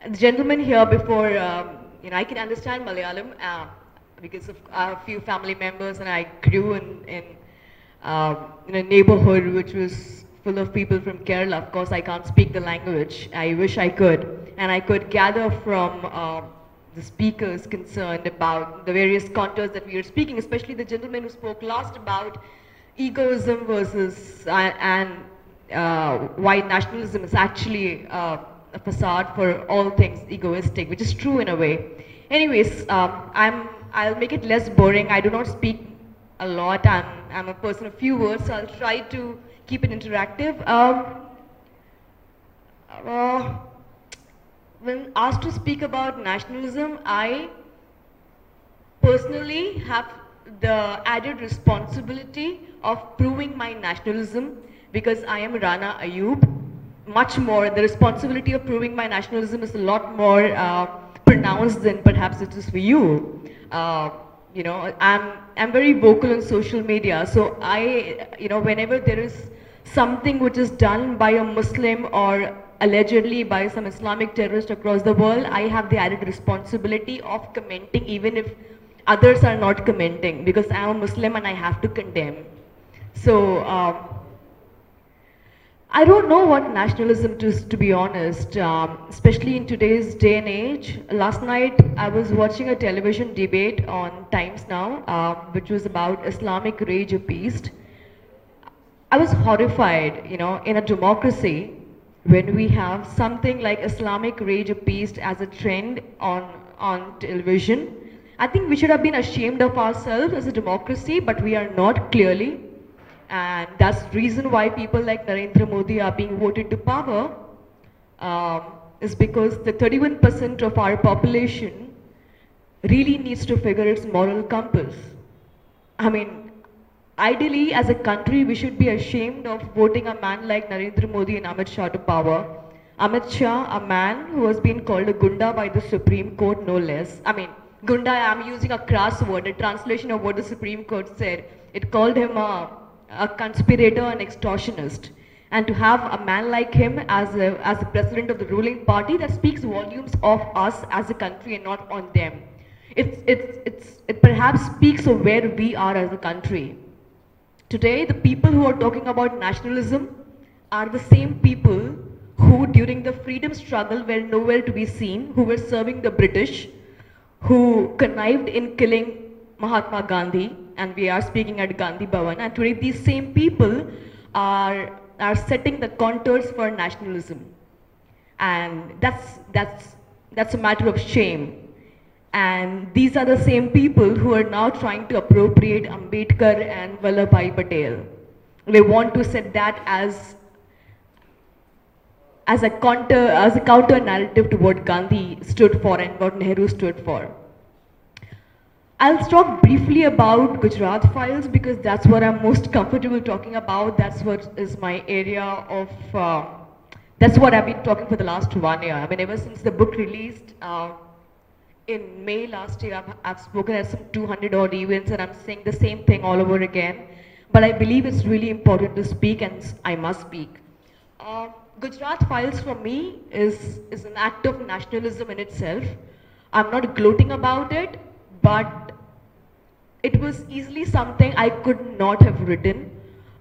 The gentleman here before, I can understand Malayalam because of a few family members, and I grew in a neighborhood which was full of people from Kerala. Of course, I can't speak the language. I wish I could, and I could gather from the speakers concerned about the various contours that we are speaking, especially the gentleman who spoke last about egoism versus why nationalism is actually a facade for all things egoistic, which is true in a way. Anyways, I'll make it less boring. I do not speak a lot. I'm a person of few words, so I'll try to keep it interactive. When asked to speak about nationalism, I personally have the added responsibility of proving my nationalism because I am Rana Ayyub. Much more, the responsibility of proving my nationalism is a lot more pronounced than perhaps it is for you. I'm very vocal on social media, so whenever there is something which is done by a Muslim or allegedly by some Islamic terrorist across the world, I have the added responsibility of commenting even if others are not commenting, because I am a Muslim and I have to condemn. So I don't know what nationalism is, to be honest, especially in today's day and age. Last night I was watching a television debate on Times Now, which was about Islamic rage appeased. I was horrified, in a democracy, when we have something like Islamic rage appeased as a trend on television. I think we should have been ashamed of ourselves as a democracy, but we are not, clearly. And that's the reason why people like Narendra Modi are being voted to power, is because the 31% of our population really needs to figure its moral compass. I mean, ideally, as a country, we should be ashamed of voting a man like Narendra Modi and Amit Shah to power. Amit Shah, a man who has been called a Gunda by the Supreme Court, no less. I mean, Gunda, I'm using a crass word, a translation of what the Supreme Court said. It called him a conspirator and extortionist. And to have a man like him as the president of the ruling party, that speaks volumes of us as a country and not on them. It perhaps speaks of where we are as a country. Today, the people who are talking about nationalism are the same people who during the freedom struggle were nowhere to be seen, who were serving the British, who connived in killing Mahatma Gandhi, and we are speaking at Gandhi Bhavan, and today these same people are setting the contours for nationalism. And that's a matter of shame. And these are the same people who are now trying to appropriate Ambedkar and Vallabhbhai Patel. They want to set that as a counter narrative to what Gandhi stood for and what Nehru stood for. I'll talk briefly about Gujarat Files because that's what I'm most comfortable talking about. That's what is my area of, that's what I've been talking for the last 1 year. I mean, ever since the book released in May last year, I've spoken at some 200 odd events and I'm saying the same thing all over again. But I believe it's really important to speak and I must speak. Gujarat Files for me is an act of nationalism in itself. I'm not gloating about it, but it was easily something I could not have written.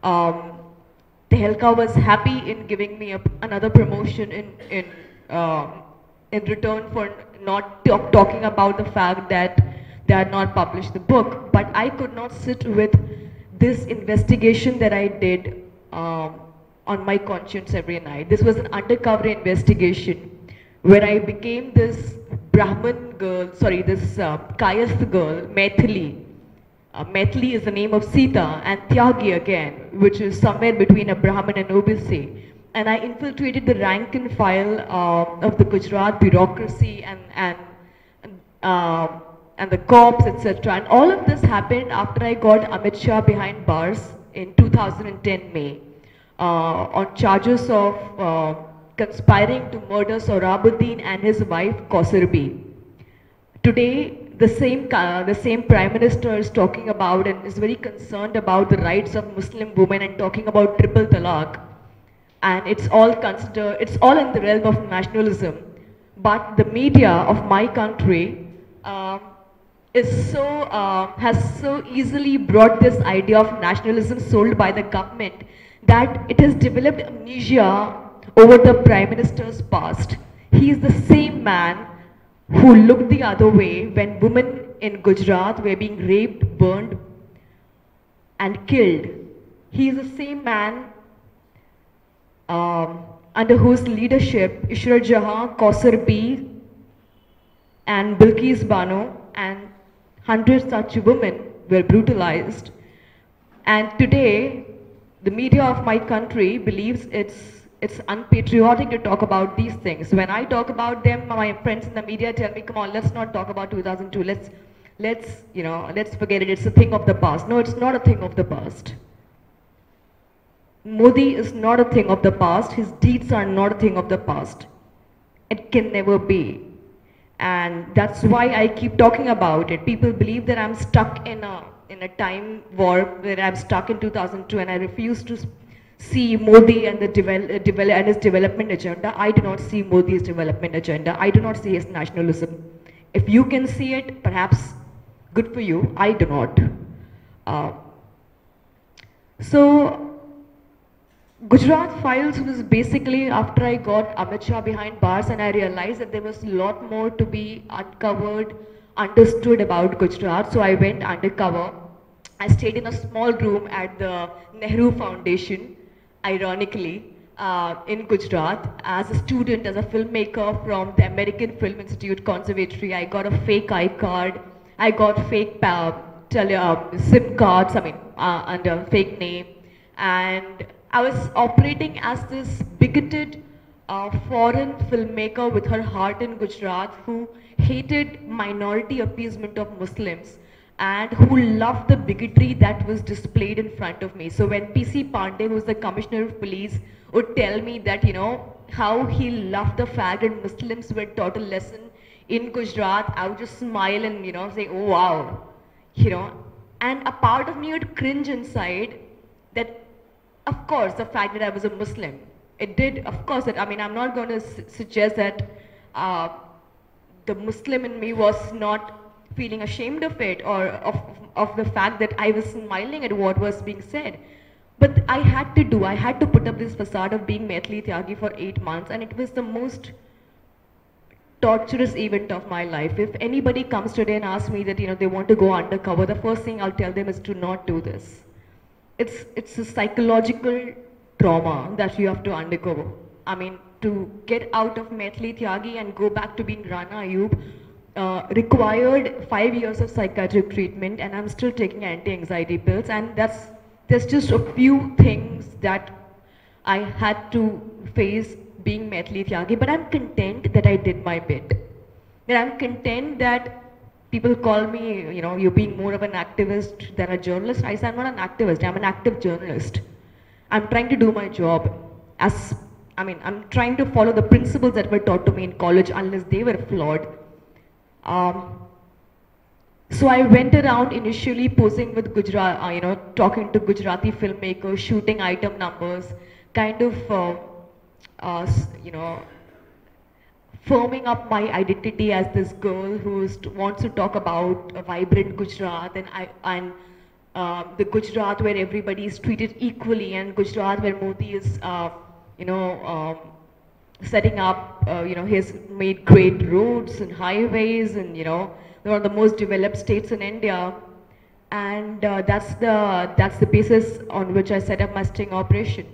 Tehelka was happy in giving me another promotion in return for not talking about the fact that they had not published the book. But I could not sit with this investigation that I did on my conscience every night. This was an undercover investigation where I became this Brahmin girl, this Kayasth girl, Maithili. Maithili is the name of Sita, and Tyagi again, which is somewhere between a Brahmin and OBC. And I infiltrated the rank and file of the Gujarat bureaucracy and the cops, etc. And all of this happened after I got Amit Shah behind bars in 2010 May on charges of conspiring to murder Sohrabuddin and his wife Kausarbi. Today, the same Prime Minister is talking about and is very concerned about the rights of Muslim women and talking about triple talaq. And it's all in the realm of nationalism. But the media of my country has so easily brought this idea of nationalism sold by the government that it has developed amnesia over the Prime Minister's past. He is the same man who looked the other way when women in Gujarat were being raped, burned, and killed. He is the same man under whose leadership Ishwar Jahan, Kausar B, and Bilkis Bano and hundreds such women were brutalized. And today, the media of my country believes it's unpatriotic to talk about these things. When I talk about them, my friends in the media tell me, come on, let's not talk about 2002. Let's forget it. It's a thing of the past. No, it's not a thing of the past. Modi is not a thing of the past. His deeds are not a thing of the past. It can never be. And that's why I keep talking about it. People believe that I'm stuck in a time warp where I'm stuck in 2002 and I refuse to see Modi and his development agenda. I do not see Modi's development agenda. I do not see his nationalism. If you can see it, perhaps good for you. I do not. So Gujarat Files was basically after I got Amit Shah behind bars and I realized that there was a lot more to be uncovered, understood about Gujarat. So I went undercover. I stayed in a small room at the Nehru Foundation, ironically, in Gujarat as a student, as a filmmaker from the American Film Institute Conservatory. I got a fake iCard. I got fake SIM cards, under a fake name. And I was operating as this bigoted foreign filmmaker with her heart in Gujarat who hated minority appeasement of Muslims and who loved the bigotry that was displayed in front of me. So when PC Pandey, who was the Commissioner of Police, would tell me that, how he loved the fact that Muslims were taught a lesson in Gujarat, I would just smile and, say, oh wow, and a part of me would cringe inside that, of course, the fact that I was a Muslim, it did, of course, I'm not going to suggest that the Muslim in me was not feeling ashamed of it or of the fact that I was smiling at what was being said. But I had to put up this facade of being Maithili Tyagi for 8 months, and it was the most torturous event of my life. If anybody comes today and asks me that, they want to go undercover, the first thing I'll tell them is to not do this. It's a psychological trauma that you have to undergo. To get out of Maithili Tyagi and go back to being Rana Ayyub required 5 years of psychiatric treatment, and I'm still taking anti-anxiety pills, and there's just a few things that I had to face being Maithili Tyagi, but I'm content that I did my bit. That I'm content that people call me, you're being more of an activist than a journalist. I say I'm not an activist, I'm an active journalist. I'm trying to do my job I'm trying to follow the principles that were taught to me in college unless they were flawed. So I went around initially posing with Gujarat, talking to Gujarati filmmakers, shooting item numbers, kind of, firming up my identity as this girl who wants to talk about a vibrant Gujarat and the Gujarat where everybody is treated equally, and Gujarat where Modi is, setting up, he's made great roads and highways, and one of the most developed states in India, and that's the basis on which I set up my sting operation.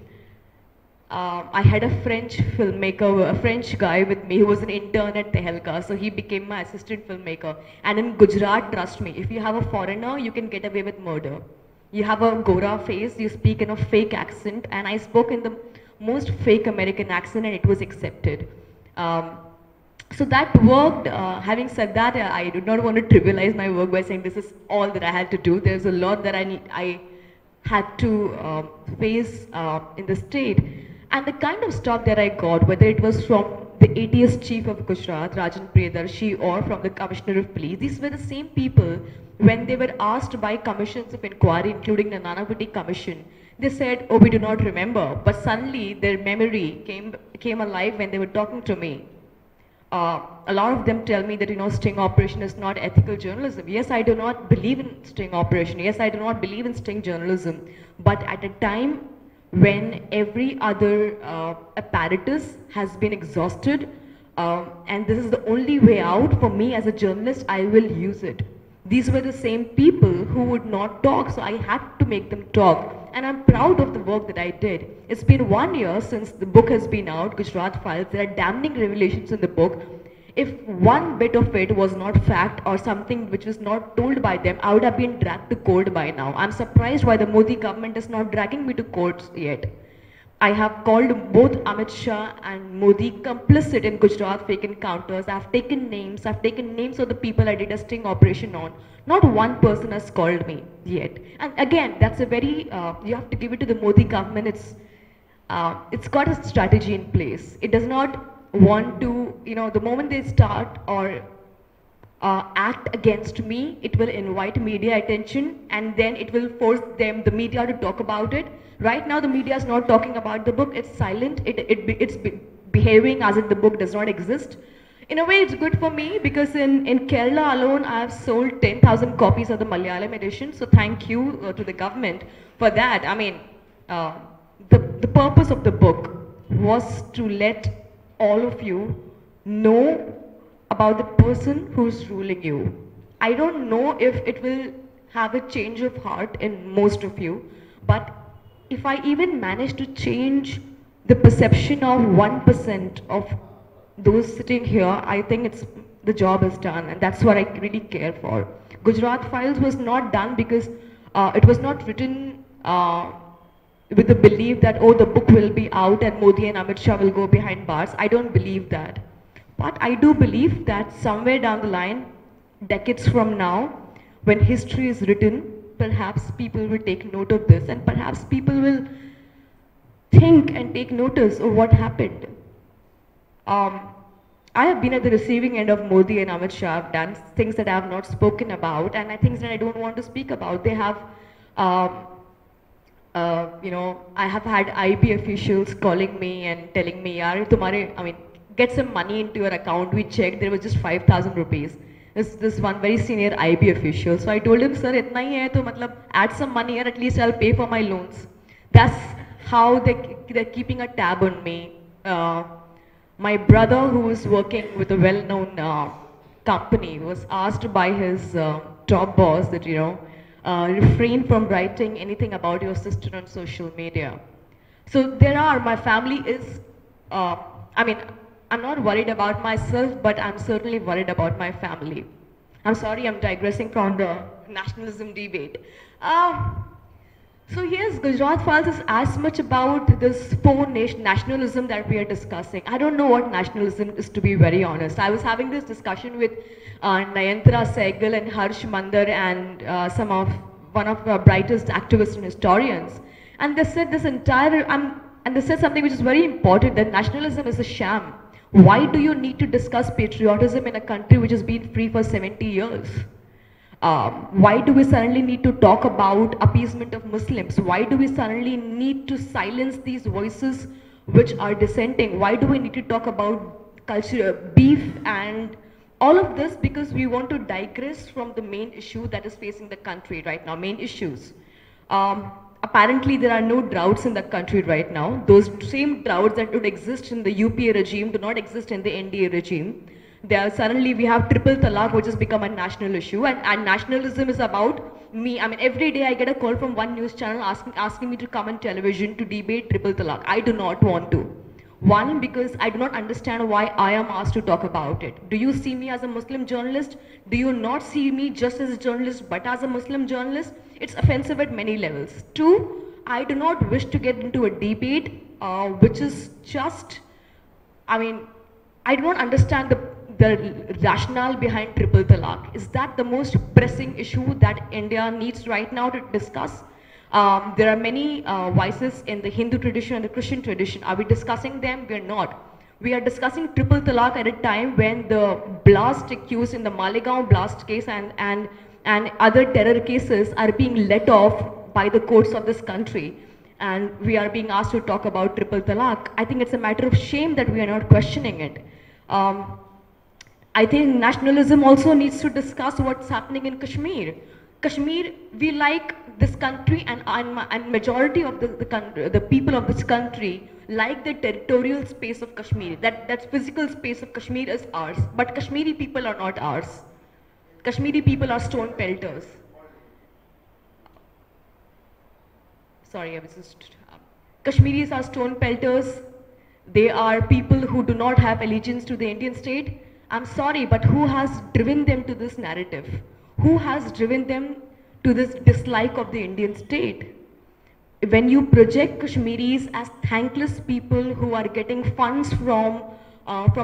I had a French filmmaker, a French guy with me who was an intern at Tehelka, so he became my assistant filmmaker. And in Gujarat, trust me, if you have a foreigner, you can get away with murder. You have a Gora face, you speak in a fake accent, and I spoke in the most fake American accent, and it was accepted. So that worked. Having said that, I do not want to trivialize my work by saying this is all that I had to do. There's a lot that I had to face in the state. And the kind of stuff that I got, whether it was from the ATS chief of Gujarat, Rajan Priyadarshi, or from the Commissioner of Police, these were the same people when they were asked by commissions of inquiry, including the Nanavati Commission. They said, oh, we do not remember. But suddenly their memory came alive when they were talking to me. a lot of them tell me that, you know, sting operation is not ethical journalism. Yes, I do not believe in sting operation. Yes, I do not believe in sting journalism. But at a time when every other apparatus has been exhausted, and this is the only way out for me as a journalist, I will use it. These were the same people who would not talk, so I had to make them talk. And I'm proud of the work that I did. It's been 1 year since the book has been out, Gujarat Files. There are damning revelations in the book. If one bit of it was not fact or something which was not told by them, I would have been dragged to court by now. I'm surprised why the Modi government is not dragging me to courts yet. I have called both Amit Shah and Modi complicit in Gujarat fake encounters. I've taken names of the people I did a sting operation on. Not one person has called me yet. And again, that's a very, you have to give it to the Modi government. It's got a strategy in place. It does not want to, you know, the moment they start or act against me, it will invite media attention and then it will force them, the media, to talk about it. Right now the media is not talking about the book, it's silent, it's behaving as if the book does not exist. In a way it's good for me because in Kerala alone I have sold 10,000 copies of the Malayalam edition, so thank you to the government for that. I mean, the purpose of the book was to let all of you know about the person who's ruling you. I don't know if it will have a change of heart in most of you, but if I even manage to change the perception of 1% of those sitting here, I think the job is done, and that's what I really care for. Gujarat Files was not done because it was not written with the belief that, oh, the book will be out and Modi and Amit Shah will go behind bars. I don't believe that. But I do believe that somewhere down the line, decades from now, when history is written, perhaps people will take note of this and perhaps people will think and take notice of what happened. I have been at the receiving end of Modi and Amit Shah. I've done things that I have not spoken about and things that I don't want to speak about. They have, you know, I have had IB officials calling me and telling me, yaar, tumhare, I mean, get some money into your account. We checked, there was just 5,000 rupees. This one very senior IB official. So I told him, sir, itna hi hai, to matlab, add some money here, at least I'll pay for my loans. That's how they're keeping a tab on me. My brother, who is working with a well-known company, was asked by his top boss that, you know, refrain from writing anything about your sister on social media. So my family is, I mean, I'm not worried about myself, but I'm certainly worried about my family. I'm sorry, I'm digressing from the nationalism debate. So here's Gujarat Files is as much about this nationalism that we are discussing. I don't know what nationalism is, to be very honest. I was having this discussion with Nayanthara Sehgal and Harsh Mandar and one of the brightest activists and historians. And they said and they said something which is very important, that nationalism is a sham. Why do you need to discuss patriotism in a country which has been free for 70 years? Why do we suddenly need to talk about appeasement of Muslims? Why do we suddenly need to silence these voices which are dissenting? Why do we need to talk about culture, beef and all of this? Because we want to digress from the main issue that is facing the country right now, main issues. Apparently there are no droughts in the country right now. Those same droughts that would exist in the UPA regime do not exist in the NDA regime. Suddenly we have triple talaq, which has become a national issue, and nationalism is about me. I mean, every day I get a call from one news channel asking me to come on television to debate triple talaq. I do not want to. One, because I do not understand why I am asked to talk about it. Do you see me as a Muslim journalist? Do you not see me just as a journalist but as a Muslim journalist? It's offensive at many levels. Two, I do not wish to get into a debate which is just, I mean, I do not understand the rationale behind triple talaq. Is that the most pressing issue that India needs right now to discuss? There are many vices in the Hindu tradition and the Christian tradition. Are we discussing them? We're not. We are discussing triple talaq at a time when the blast accused in the Malegaon blast case and other terror cases are being let off by the courts of this country. And we are being asked to talk about triple talaq. I think it's a matter of shame that we are not questioning it. I think nationalism also needs to discuss what's happening in Kashmir. Kashmir, we like this country, and majority of the people of this country like the territorial space of Kashmir. That physical space of Kashmir is ours, but Kashmiri people are not ours. Kashmiri people are stone pelters. Sorry, I was just. Kashmiris are stone pelters. They are people who do not have allegiance to the Indian state. I'm sorry, but who has driven them to this narrative? Who has driven them to this dislike of the Indian state? When you project Kashmiris as thankless people who are getting funds from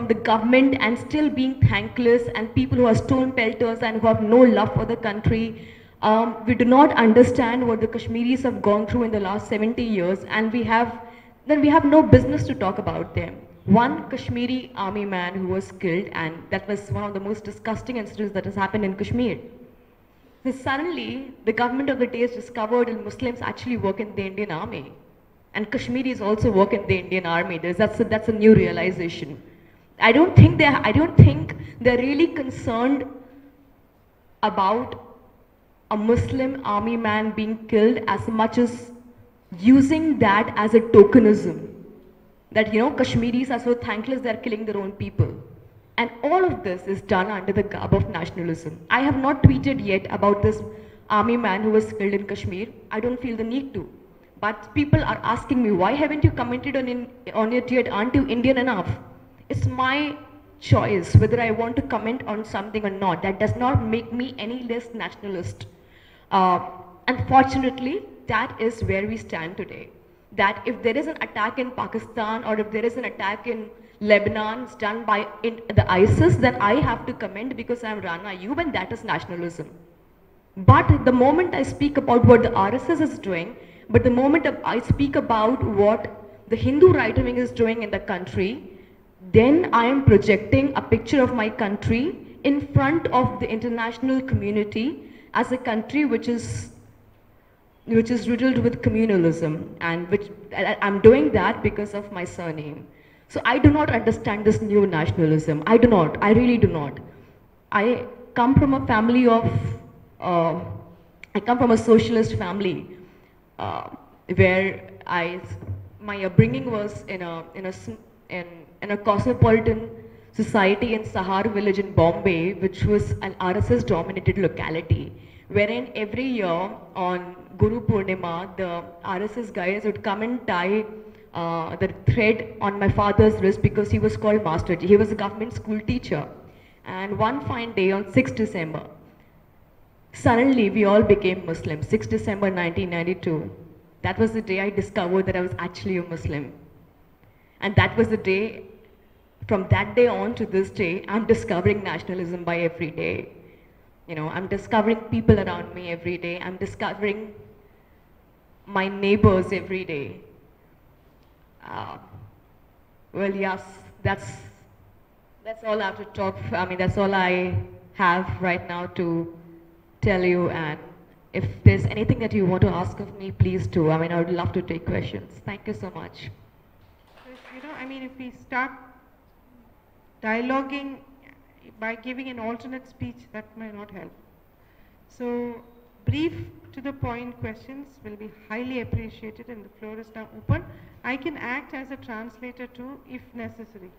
the government and still being thankless, and people who are stone pelters and who have no love for the country, we do not understand what the Kashmiris have gone through in the last 70 years, and we have no business to talk about them. One Kashmiri army man who was killed, and that was one of the most disgusting incidents that has happened in Kashmir. So suddenly, the government of the day has discovered that Muslims actually work in the Indian army, and Kashmiris also work in the Indian army. That's a new realization. I don't think they're really concerned about a Muslim army man being killed as much as using that as a tokenism. That, Kashmiris are so thankless, they're killing their own people. And all of this is done under the garb of nationalism. I have not tweeted yet about this army man who was killed in Kashmir. I don't feel the need to. But people are asking me, why haven't you commented on it yet? Aren't you Indian enough? It's my choice whether I want to comment on something or not. That does not make me any less nationalist. Unfortunately, that is where we stand today. That if there is an attack in Pakistan, or if there is an attack in Lebanon done by the ISIS, then I have to comment because I am Rana Ayyub, and that is nationalism. But the moment I speak about what the RSS is doing, but the moment I speak about what the Hindu right wing is doing in the country, then I am projecting a picture of my country in front of the international community as a country which is riddled with communalism, and which I'm doing that because of my surname. So I do not understand this new nationalism. I do not. I really do not. I come from a family of, I come from a socialist family where my upbringing was in a cosmopolitan society in Sahar village in Bombay, which was an RSS dominated locality, wherein every year on Guru Purnima, the RSS guys would come and tie the thread on my father's wrist because he was called Master Ji. He was a government school teacher. And one fine day on 6th December, suddenly we all became Muslims. 6th December 1992. That was the day I discovered that I was actually a Muslim. And that was the day, from that day on to this day, I'm discovering nationalism by every day. I'm discovering people around me every day. I'm discovering my neighbors every day. Well, yes, that's all I have to talk. That's all I have right now to tell you. And if there's anything that you want to ask of me, please do. I would love to take questions. Thank you so much. If we start dialoguing by giving an alternate speech, that may not help. So, brief to the point questions will be highly appreciated, and the floor is now open. I can act as a translator too, if necessary.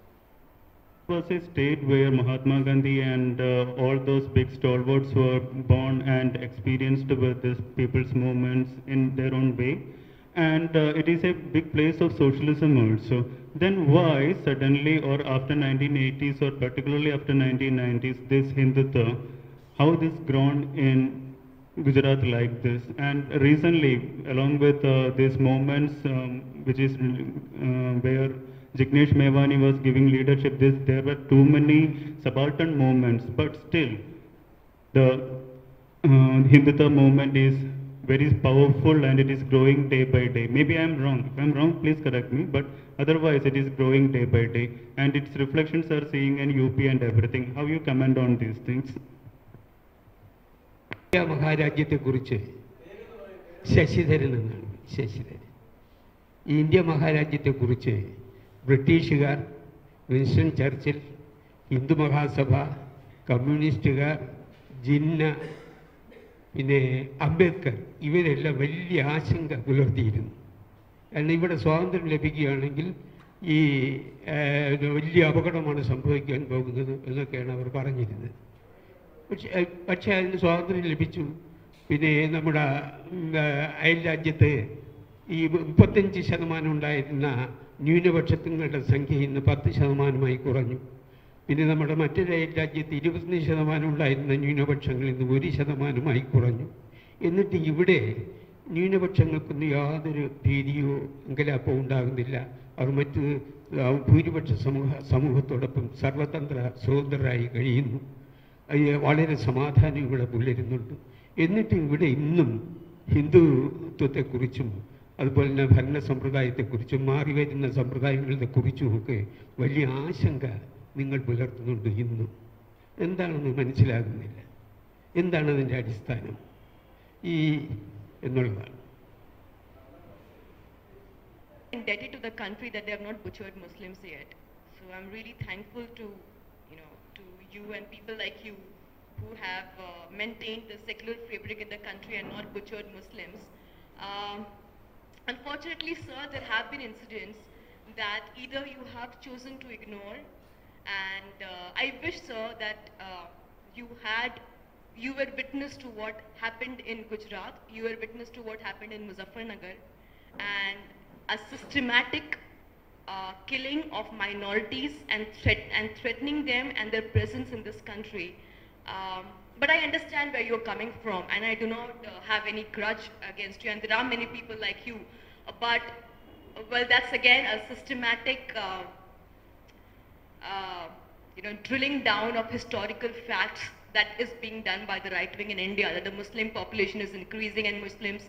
It was a state where Mahatma Gandhi and all those big stalwarts were born and experienced with this people's movements in their own way. And it is a big place of socialism also. Then why suddenly, or after 1980s, or particularly after 1990s, this Hindutva, how this grown in Gujarat like this? And recently, along with these movements, which is where Jignesh Mevani was giving leadership, there were too many subaltern movements, but still the Hindutva movement is very powerful, and it is growing day by day. Maybe I am wrong. If I am wrong, please correct me, but otherwise it is growing day by day, and its reflections are seeing in UP and everything. How you comment on these things? മഹാരാജ്യത്തെ കുറിച്ച് ശശിധരൻ എന്നാണ് Sasidharan. India മഹാരാജ്യത്തെ കുറിച്ച് ബ്രിട്ടീഷുകാർ, Winston Churchill, Hindu Mahasabha, കമ്മ്യൂണിസ്റ്റുകാർ, ജിന്ന, പിന്നെ അംബേദ്കർ ഇവരെല്ലാം വലിയ ആശങ്ക പുലർത്തിയിരുന്നു. കാരണം ഇവിടെ സ്വാതന്ത്ര്യം ലഭിക്കുകയാണെങ്കിൽ ഈ വലിയ അപകടമാണ് സംഭവിക്കാൻ പോകുന്നത് എന്നൊക്കെയാണ് അവർ പറഞ്ഞിരുന്നത്. പക്ഷേ അതിന് സ്വാതന്ത്ര്യം ലഭിച്ചു. പിന്നെ നമ്മുടെ അയൽ രാജ്യത്ത് ഈ 35% ഉണ്ടായിരുന്ന ന്യൂനപക്ഷങ്ങളുടെ സംഖ്യ ഇന്ന് 10% കുറഞ്ഞു. പിന്നെ നമ്മുടെ മറ്റൊരു അയൽ രാജ്യത്ത് 21% ഉണ്ടായിരുന്ന ന്യൂനപക്ഷങ്ങൾ ഇന്ന് 1% കുറഞ്ഞു. എന്നിട്ട് ഇവിടെ ന്യൂനപക്ഷങ്ങൾക്കൊന്നും യാതൊരു ഭീതിയോ അങ്കലാപ്പോ ഉണ്ടാകുന്നില്ല. അവർ മറ്റ് ഭൂരിപക്ഷ സമൂഹത്തോടൊപ്പം സർവതന്ത്ര സ്വതന്ത്രരായി കഴിയുന്നു. വളരെ സമാധാനം ഇവിടെ പുലരുന്നുണ്ട്. എന്നിട്ട് ഇവിടെ ഇന്നും ഹിന്ദുത്വത്തെക്കുറിച്ചും അതുപോലെ തന്നെ ഭരണ സമ്പ്രദായത്തെക്കുറിച്ചും മാറി വരുന്ന സമ്പ്രദായങ്ങളെക്കുറിച്ചുമൊക്കെ വലിയ ആശങ്ക നിങ്ങൾ പുലർത്തുന്നുണ്ട് ഇന്നും. എന്താണെന്ന് മനസ്സിലാകുന്നില്ല. എന്താണ് അതിൻ്റെ അടിസ്ഥാനം എന്നുള്ളതാണ്. Indebted to the country that they have not butchered Muslims yet. So I'm really thankful to you and people like you who have maintained the secular fabric in the country and not butchered Muslims. Unfortunately, sir, there have been incidents that either you have chosen to ignore, and I wish, sir, that you were witness to what happened in Gujarat, you were witness to what happened in Muzaffarnagar, and a systematic killing of minorities and threatening them and their presence in this country. But I understand where you're coming from, and I do not have any grudge against you, and there are many people like you. But, well, that's again a systematic drilling down of historical facts that is being done by the right wing in India, that the Muslim population is increasing and Muslims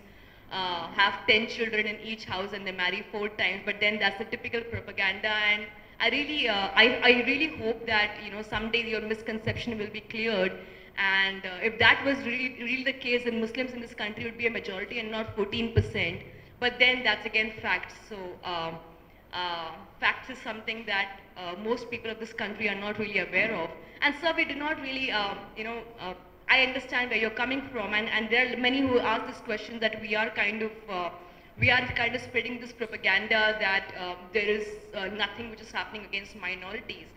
have 10 children in each house and they marry 4 times, but then that's the typical propaganda. And I really hope that someday your misconception will be cleared, and if that was really the case, then Muslims in this country would be a majority and not 14%. But then that's again facts. So facts is something that most people of this country are not really aware of. And so we do not really, I understand where you're coming from, and there are many who ask this question that we are kind of spreading this propaganda that there is nothing which is happening against minorities.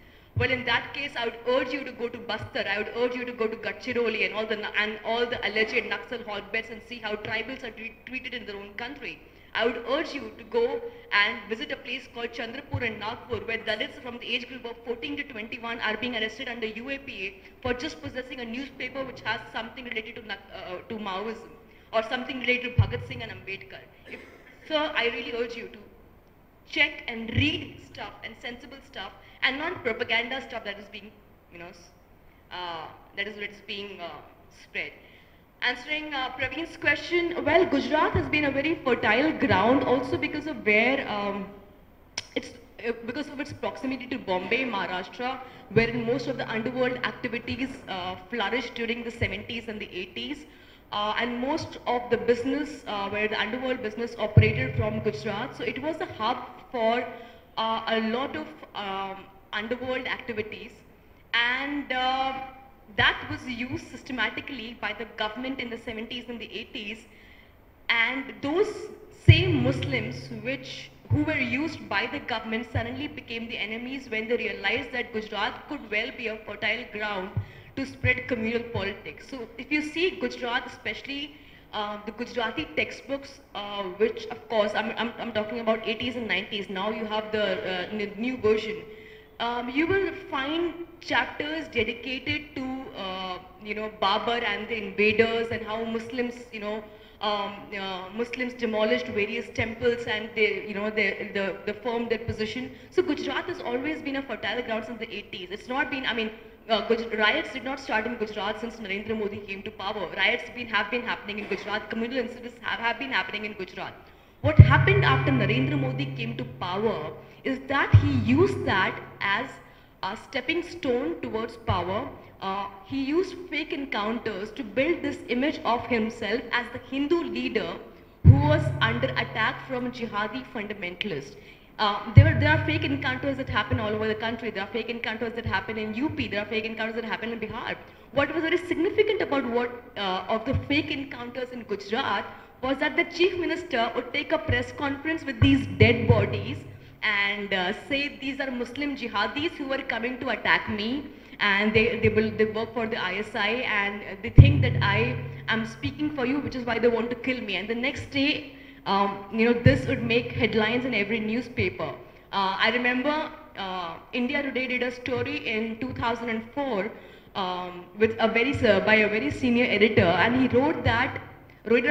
Well, in that case, I would urge you to go to Bastar, I would urge you to go to Gadchiroli and all the alleged Naxal hotbeds and see how tribals are treated in their own country. I would urge you to go and visit a place called Chandrapur and Nagpur, where Dalits from the age group of 14 to 21 are being arrested under UAPA for just possessing a newspaper which has something related to Maoism or something related to Bhagat Singh and Ambedkar. Sir, I really urge you to check and read stuff and sensible stuff and not propaganda stuff that is being, spread. Answering Praveen's question, well, Gujarat has been a very fertile ground also because of where because of its proximity to Bombay, Maharashtra, wherein most of the underworld activities flourished during the 70s and the 80s. And most of the business, where the underworld business operated from Gujarat. So it was a hub for a lot of underworld activities. And that was used systematically by the government in the 70s and the 80s. And those same Muslims who were used by the government suddenly became the enemies when they realized that Gujarat could well be a fertile ground to spread communal politics. So if you see Gujarat, especially the Gujarati textbooks, which of course, I'm talking about 80s and 90s, now you have the new version. You will find chapters dedicated to Babur and the invaders and how Muslims, Muslims demolished various temples and they formed their position. So Gujarat has always been a fertile ground since the 80s. It's not been, riots did not start in Gujarat since Narendra Modi came to power. Riots have been happening in Gujarat. Communal incidents have been happening in Gujarat. What happened after Narendra Modi came to power is that he used that as a stepping stone towards power. He used fake encounters to build this image of himself as the Hindu leader who was under attack from jihadi fundamentalists. There are fake encounters that happen all over the country. There are fake encounters that happen in UP. There are fake encounters that happen in Bihar. What was very significant about of the fake encounters in Gujarat was that the chief minister would take a press conference with these dead bodies and say these are Muslim jihadis who are coming to attack me, and they work for the ISI, and they think that I am speaking for you, which is why they want to kill me. And the next day, this would make headlines in every newspaper. I remember India Today did a story in 2004 by a very senior editor, and he wrote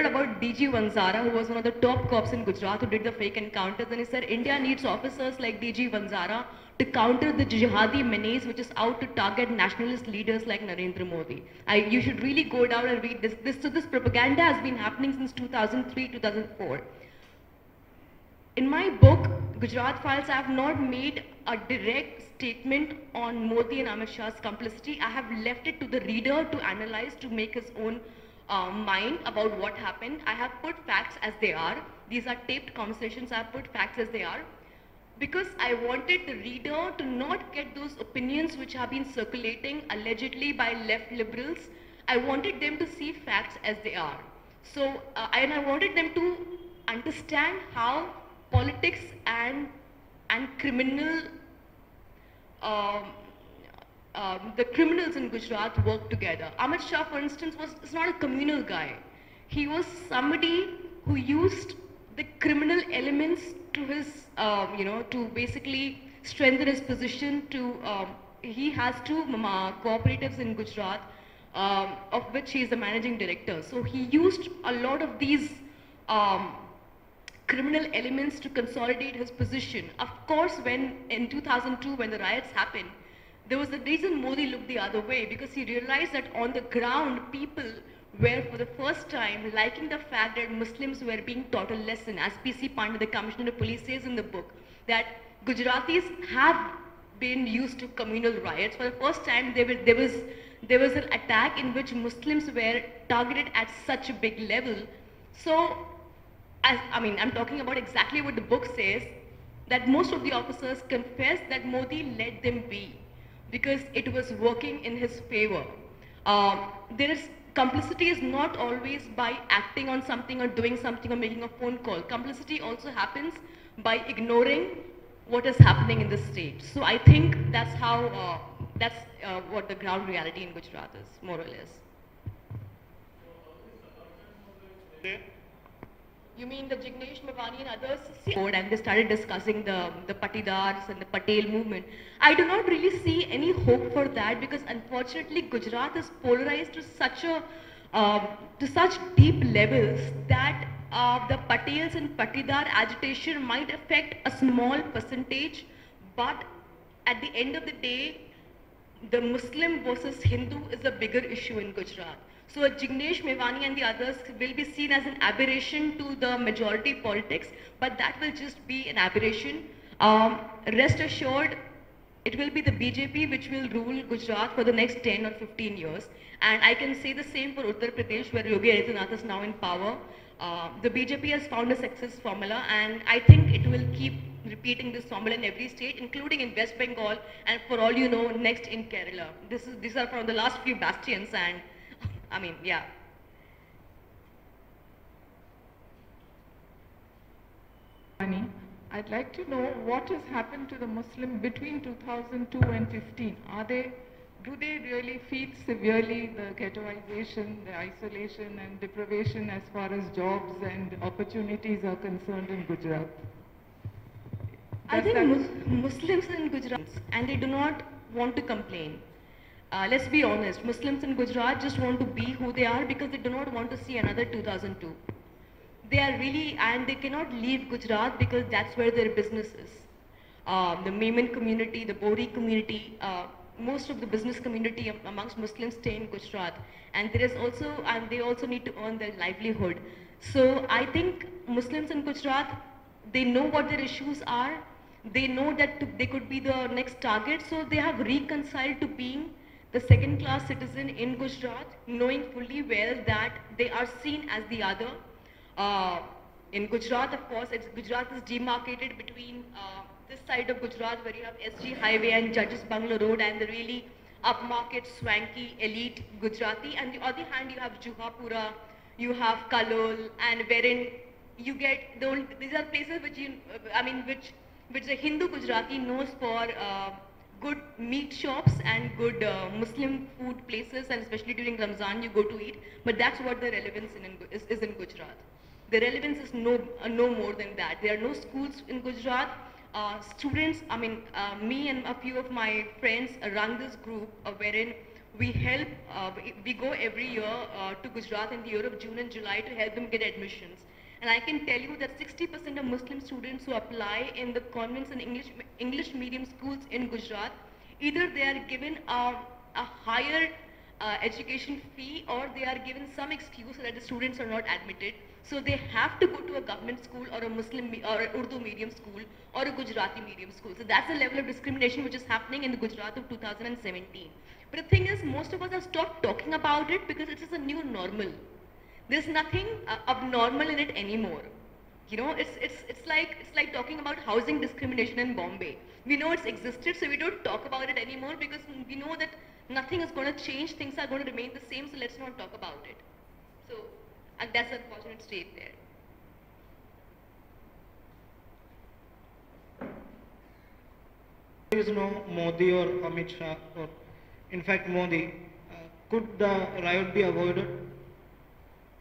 about DG Vanzara, who was one of the top cops in Gujarat who did the fake encounters, and he said India needs officers like DG Vanzara to counter the jihadi menace which is out to target nationalist leaders like Narendra Modi. You should really go down and read this. So this propaganda has been happening since 2003, 2004. In my book, Gujarat Files, I have not made a direct statement on Modi and Amit Shah's complicity. I have left it to the reader to analyze, to make his own mind about what happened. I have put facts as they are. These are taped conversations. I have put facts as they are, because I wanted the reader to not get those opinions which have been circulating allegedly by left liberals. I wanted them to see facts as they are. So, and I wanted them to understand how politics and criminal, the criminals in Gujarat work together. Amit Shah, for instance, is not a communal guy. He was somebody who used the criminal elements to his, to basically strengthen his position. He has two cooperatives in Gujarat, of which he is the managing director. So he used a lot of these criminal elements to consolidate his position. Of course, when in 2002, when the riots happened, there was a reason Modi looked the other way, because he realized that on the ground, people were for the first time liking the fact that Muslims were being taught a lesson. As PC Pandey, the Commissioner of Police, says in the book, that Gujaratis have been used to communal riots. For the first time, there was an attack in which Muslims were targeted at such a big level. So, I'm talking about exactly what the book says, that most of the officers confessed that Modi let them be, because it was working in his favor. Complicity is not always by acting on something or doing something or making a phone call. Complicity also happens by ignoring what is happening in the state. So I think that's how, what the ground reality in Gujarat is, more or less. You mean the Jignesh Mevani and others? And they started discussing the Patidars and the Patel movement. I do not really see any hope for that, because unfortunately Gujarat is polarized to such deep levels that the Patels and Patidar agitation might affect a small percentage, but at the end of the day, the Muslim versus Hindu is a bigger issue in Gujarat. So Jignesh Mevani and the others will be seen as an aberration to the majority politics, but that will just be an aberration. Rest assured, it will be the BJP which will rule Gujarat for the next 10 or 15 years. And I can say the same for Uttar Pradesh, where Yogi Adityanath is now in power. The BJP has found a success formula, and I think it will keep repeating this formula in every state, including in West Bengal, and for all you know, next in Kerala. These are from the last few bastions, and yeah. I'd like to know what has happened to the Muslim between 2002 and 15. Do they really feel severely the ghettoization, the isolation and deprivation as far as jobs and opportunities are concerned in Gujarat? I think Muslims in Gujarat, and they do not want to complain. Let's be honest, Muslims in Gujarat just want to be who they are, because they do not want to see another 2002. They are really, and they cannot leave Gujarat because that's where their business is. The Memon community, the Bori community, most of the business community amongst Muslims stay in Gujarat, and they also need to earn their livelihood. So I think Muslims in Gujarat, they know what their issues are. They know that they could be the next target, so they have reconciled to being the second-class citizen in Gujarat, knowing fully well that they are seen as the other. In Gujarat, of course, Gujarat is demarcated between this side of Gujarat where you have SG Highway and Judges Bungalow Road and the really upmarket, swanky, elite Gujarati. And the other hand, you have Juhapura, you have Kalol, and wherein you get these are places which which the Hindu Gujarati knows for good meat shops and good Muslim food places, and especially during Ramzan you go to eat. But that's what the relevance is in Gujarat. The relevance is no more than that. There are no schools in Gujarat. Students, me and a few of my friends run this group wherein we help, we go every year to Gujarat in the year of June and July to help them get admissions. And I can tell you that 60% of Muslim students who apply in the convents and English medium schools in Gujarat, either they are given a higher education fee or they are given some excuse that the students are not admitted. So they have to go to a government school or a Muslim or Urdu medium school or a Gujarati medium school. So that's the level of discrimination which is happening in the Gujarat of 2017. But the thing is, most of us have stopped talking about it because it is a new normal. There's nothing abnormal in it anymore. You know, it's like talking about housing discrimination in Bombay. We know it's existed, so we don't talk about it anymore because we know that nothing is going to change. Things are going to remain the same, so let's not talk about it. So, and that's the unfortunate state there. There is no Modi or Amit Shah, or in fact Modi. Could the riot be avoided?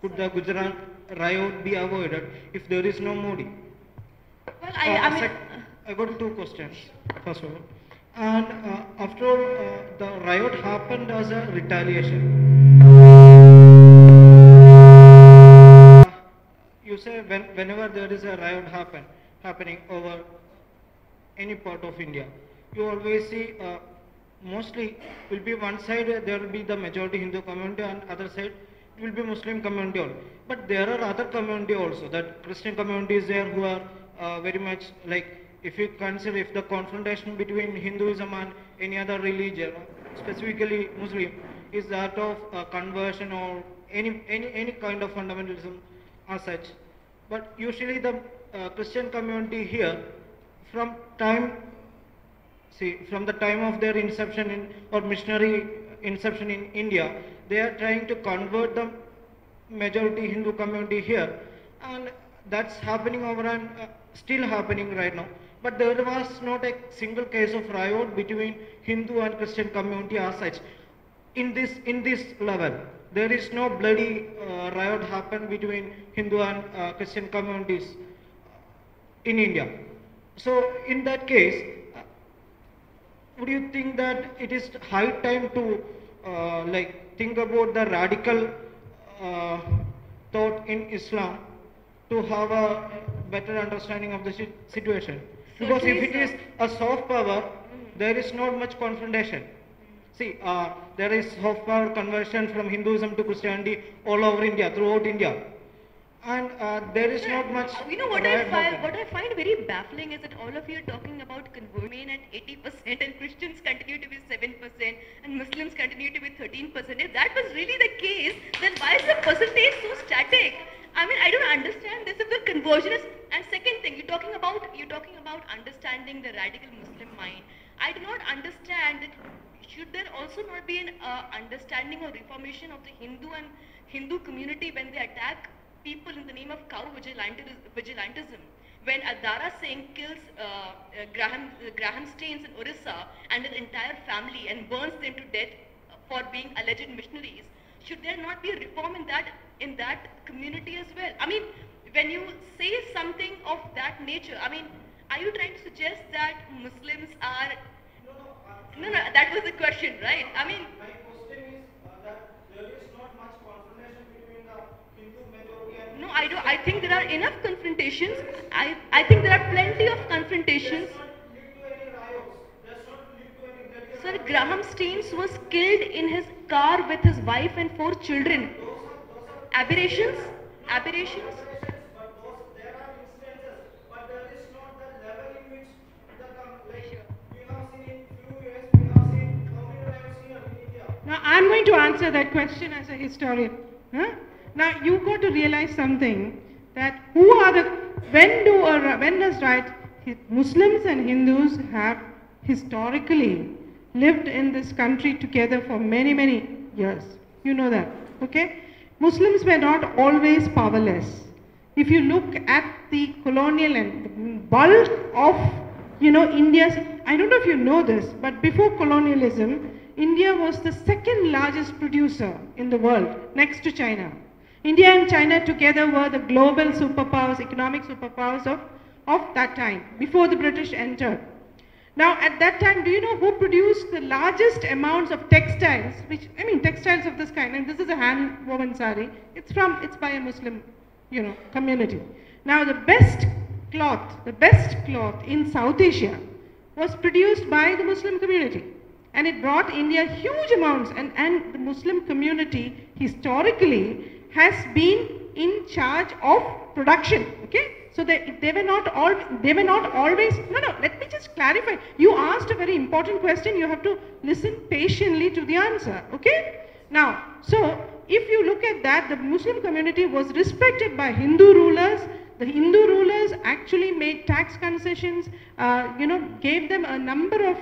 Could the Gujarat riot be avoided if there is no Modi? Well, I got two questions, first of all. And after all, the riot happened as a retaliation. You say whenever there is a riot happening over any part of India, you always see mostly will be one side there will be the majority Hindu community and other side it will be Muslim community also. But there are other community also, that Christian communities there who are very much like, if you consider if the confrontation between Hinduism and any other religion, specifically Muslim, is that of conversion or any kind of fundamentalism as such. But usually the Christian community here, from the time of their inception or missionary inception in India, they are trying to convert the majority Hindu community here, and that's happening over and still happening right now. But there was not a single case of riot between Hindu and Christian community as such. In this level, there is no bloody riot happen between Hindu and Christian communities in India. So in that case, would you think that it is high time to think about the radical thought in Islam to have a better understanding of the situation? Because if it is a soft power, there is not much confrontation. See, there is soft power conversion from Hinduism to Christianity all over India, throughout India. And there is not much. You know what I find very baffling is that all of you are talking about conversion at 80% and Christians continue to be 7% and Muslims continue to be 13%. If that was really the case, then why is the percentage so static? I mean, I don't understand this. If the conversion is, and second thing, you're talking about understanding the radical Muslim mind. I do not understand that. Should there also not be an understanding or reformation of the Hindu community when they attack people in the name of cow vigilantism? When Adara Singh kills Graham Staines in Orissa and his entire family and burns them to death for being alleged missionaries, should there not be a reform in that community as well? I mean, when you say something of that nature, I mean, are you trying to suggest that Muslims are... No, that was the question, right? I mean... My question is that there is not much confrontation between the Hindu majority and... No, I think there are enough confrontations. I think there are plenty of confrontations. Sir, Graham Staines was killed in his car with his wife and 4 children. Aberrations? Aberrations? There are instances, but there is not the level in which we have seen in few years, we have seen how many riots here in India. Now, I'm going to answer that question as a historian. Now, you've got to realize something. that when does right, Muslims and Hindus have historically lived in this country together for many, many years. You know that, okay? Muslims were not always powerless. If you look at the colonial and the bulk of, India's, I don't know if you know this, but before colonialism, India was the second largest producer in the world, next to China. India and China together were the global superpowers, economic superpowers of that time, before the British entered. Now, at that time, do you know who produced the largest amounts of textiles? Textiles of this kind, and this is a hand-woven sari. It's by a Muslim, community. Now, the best cloth in South Asia was produced by the Muslim community. And it brought India huge amounts, and the Muslim community historically has been in charge of production, okay? So they were not always, let me just clarify. You asked a very important question, you have to listen patiently to the answer, okay? Now, so if you look at that, the Muslim community was respected by Hindu rulers. The Hindu rulers actually made tax concessions, gave them a number of,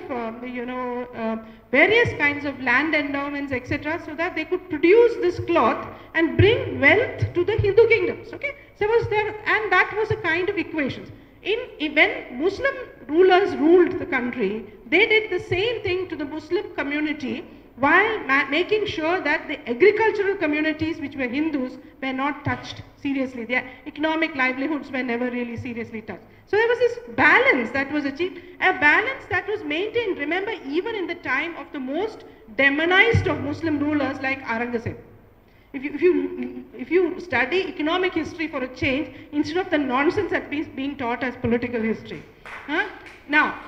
various kinds of land endowments, etc., so that they could produce this cloth and bring wealth to the Hindu kingdoms, okay? So was there, and that was a kind of equations. When Muslim rulers ruled the country, they did the same thing to the Muslim community, while making sure that the agricultural communities, which were Hindus, were not touched seriously. Their economic livelihoods were never really seriously touched. So there was this balance that was achieved, a balance that was maintained, remember, even in the time of the most demonized of Muslim rulers like Aurangzeb. If you study economic history for a change, instead of the nonsense that is being taught as political history. Now,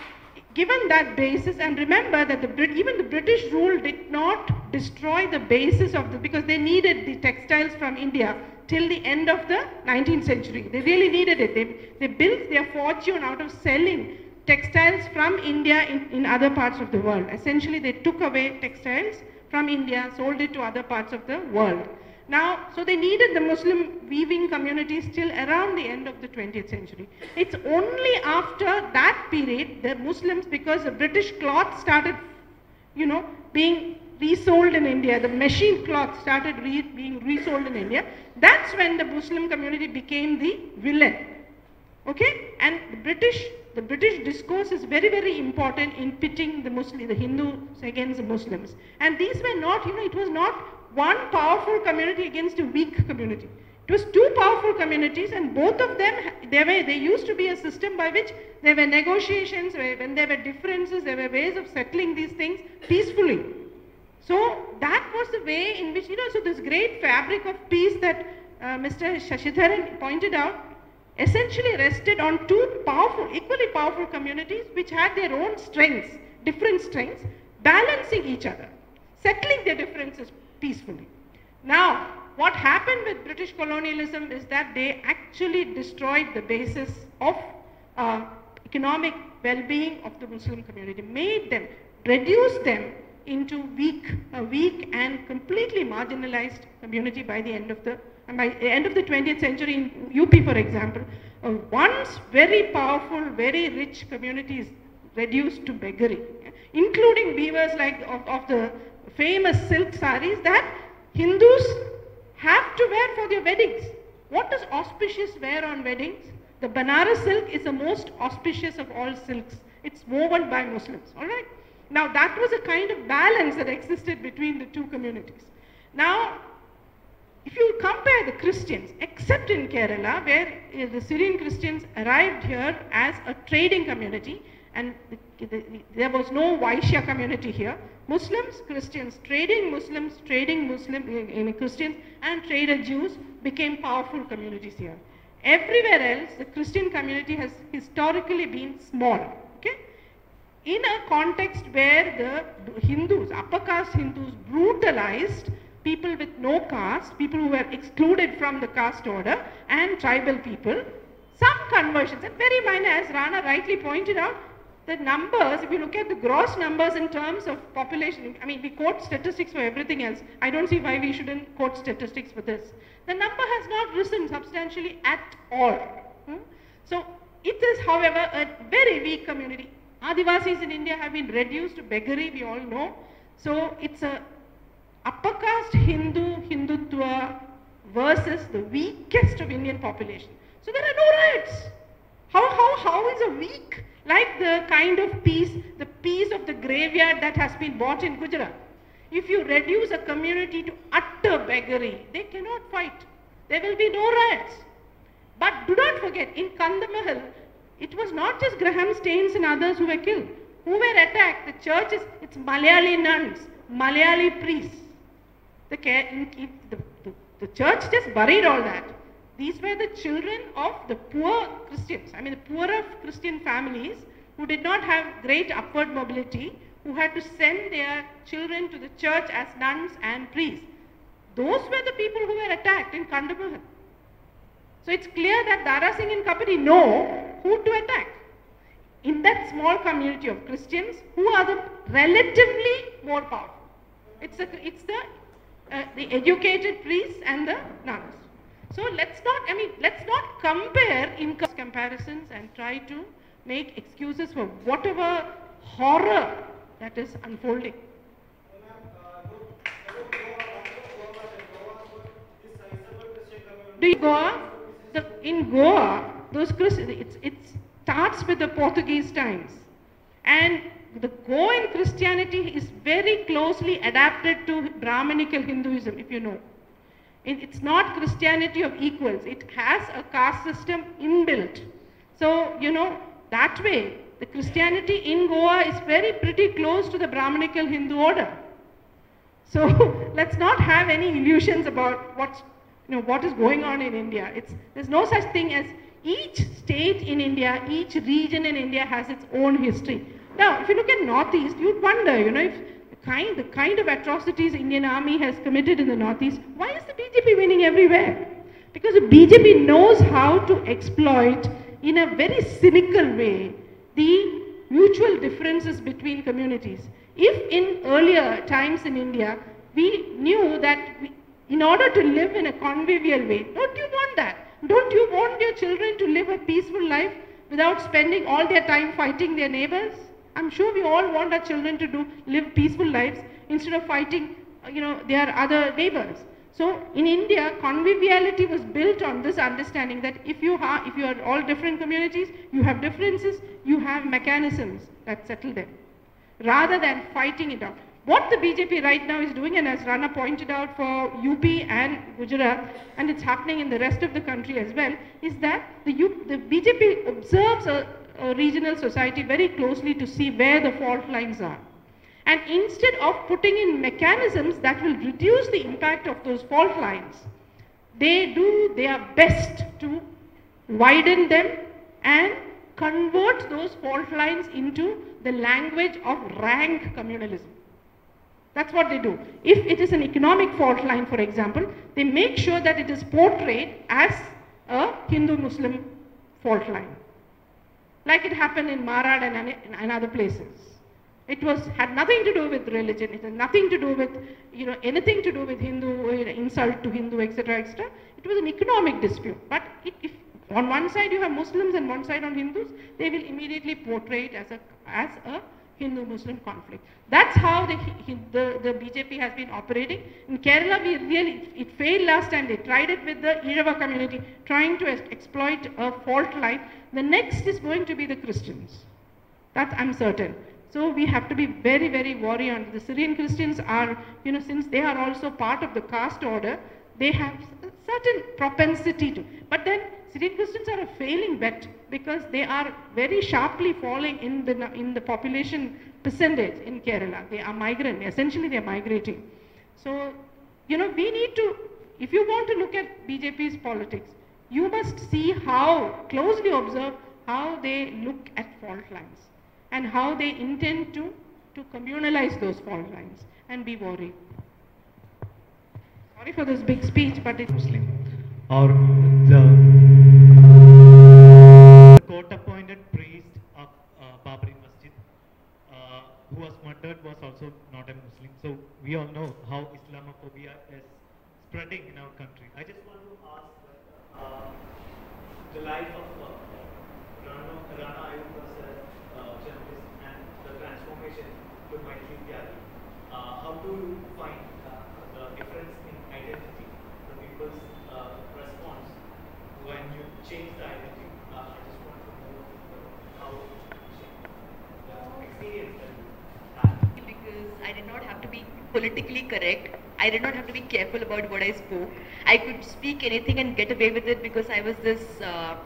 given that basis, and remember that even the British rule did not destroy the basis of because they needed the textiles from India till the end of the 19th century. They really needed it. They built their fortune out of selling textiles from India in other parts of the world. Essentially, they took away textiles from India, sold it to other parts of the world. Now, so they needed the Muslim weaving communities till around the end of the 20th century. It's only after that period, the Muslims, because the British cloth started, being resold in India, the machine cloth started being resold in India, that's when the Muslim community became the villain. Okay? And the British discourse is very, very important in pitting the Hindus against the Muslims. And these were not, it was not one powerful community against a weak community. It was two powerful communities, and both of them, there used to be a system by which there were negotiations, when there were differences, there were ways of settling these things peacefully. So that was the way in which, so this great fabric of peace that Mr. Shashidharan pointed out, essentially rested on two equally powerful communities which had their own strengths, different strengths, balancing each other, settling their differences peacefully. Now, what happened with British colonialism is that they actually destroyed the basis of economic well-being of the Muslim community, reduced them into a weak and completely marginalized community by the end of the 20th century. In UP, for example, once very powerful, very rich communities reduced to beggary, including weavers of the famous silk saris that Hindus have to wear for their weddings. What does auspicious wear on weddings? The Banaras silk is the most auspicious of all silks. It's woven by Muslims, all right? Now, that was a kind of balance that existed between the two communities. Now, if you compare the Christians, except in Kerala, where the Syrian Christians arrived here as a trading community, and there was no Vaishya community here. Muslims, Christians, trading Muslim, Christians, and trader Jews became powerful communities here. Everywhere else, the Christian community has historically been small. Okay? In a context where the Hindus, upper caste Hindus, brutalized people with no caste, people who were excluded from the caste order, and tribal people, some conversions, and very minor, as Rana rightly pointed out, The numbers, if you look at the gross numbers in terms of population, I mean, we quote statistics for everything else. I don't see why we shouldn't quote statistics for this. The number has not risen substantially at all. So it is, however, a very weak community. Adivasis in India have been reduced to beggary, we all know. So it's a upper caste Hindutva versus the weakest of Indian population. So there are no riots. How is a weak, like the kind of peace, the peace of the graveyard that has been bought in Gujarat? If you reduce a community to utter beggary, they cannot fight. There will be no riots. But do not forget, in Kandamahal, it was not just Graham Staines and others who were killed. Who were attacked? The churches, it's Malayali nuns, Malayali priests. The church just buried all that. These were the children of the poor Christians, I mean the poorer Christian families who did not have great upward mobility, who had to send their children to the church as nuns and priests. Those were the people who were attacked in Kandapur. So it's clear that Dara Singh and company know who to attack. In that small community of Christians, who are the relatively more powerful? It's the educated priests and the nuns. So let's not compare in comparisons and try to make excuses for whatever horror that is unfolding. In Goa, those Christians, it starts with the Portuguese times, and the Goan Christianity is very closely adapted to Brahminical Hinduism, if you know. It's not Christianity of equals. It has a caste system inbuilt. So, you know, that way, the Christianity in Goa is pretty close to the Brahminical Hindu order. So, let's not have any illusions about what is going on in India. There's no such thing as each state in India, each region in India has its own history. Now, if you look at Northeast, you'd wonder, you know, if the kind of atrocities Indian army has committed in the Northeast, why is the BJP winning everywhere? Because the BJP knows how to exploit in a very cynical way the mutual differences between communities. If in earlier times in India, we knew that in order to live in a convivial way, don't you want that? Don't you want your children to live a peaceful life without spending all their time fighting their neighbors? I'm sure we all want our children to live peaceful lives instead of fighting, their other neighbors. So in India, conviviality was built on this understanding that if you are all different communities, you have differences, you have mechanisms that settle them, rather than fighting it out. What the BJP right now is doing, and as Rana pointed out for UP and Gujarat, and it's happening in the rest of the country as well, is that the BJP observes a regional society very closely to see where the fault lines are. And instead of putting in mechanisms that will reduce the impact of those fault lines, they do their best to widen them and convert those fault lines into the language of rank communalism. That's what they do. If it is an economic fault line, for example, they make sure that it is portrayed as a Hindu-Muslim fault line, like it happened in Marad and other places. It had nothing to do with religion. It had nothing to do with, anything to do with Hindu, insult to Hindu, etc., etc. It was an economic dispute. But if on one side you have Muslims and one side on Hindus, they will immediately portray it as a Hindu-Muslim conflict. That's how the BJP has been operating. In Kerala, it failed last time. They tried it with the Irava community, trying to exploit a fault line. The next is going to be the Christians. That I'm certain. So we have to be very, very worried. The Syrian Christians are, since they are also part of the caste order, they have a certain propensity to. But then Syrian Christians are a failing bet because they are very sharply falling in the population percentage in Kerala. They are migrant. Essentially, they are migrating. So, we need to, if you want to look at BJP's politics, you must closely observe how they look at fault lines and how they intend to communalize those fault lines, and be worried. Sorry for this big speech, but it's Muslim. Or the court-appointed priest of Babri Masjid murdered was also not a Muslim. So we all know how Islamophobia is spreading in our country. I just want to ask the life of Rana Ayyub was a journalist and the transformation to Maithili Tyagi. How do you find the difference in identity, the people's response when you change the identity? I just want to know how the experience that you had. Because I did not have to be politically correct. I did not have to be careful about what I spoke. I could speak anything and get away with it because I was this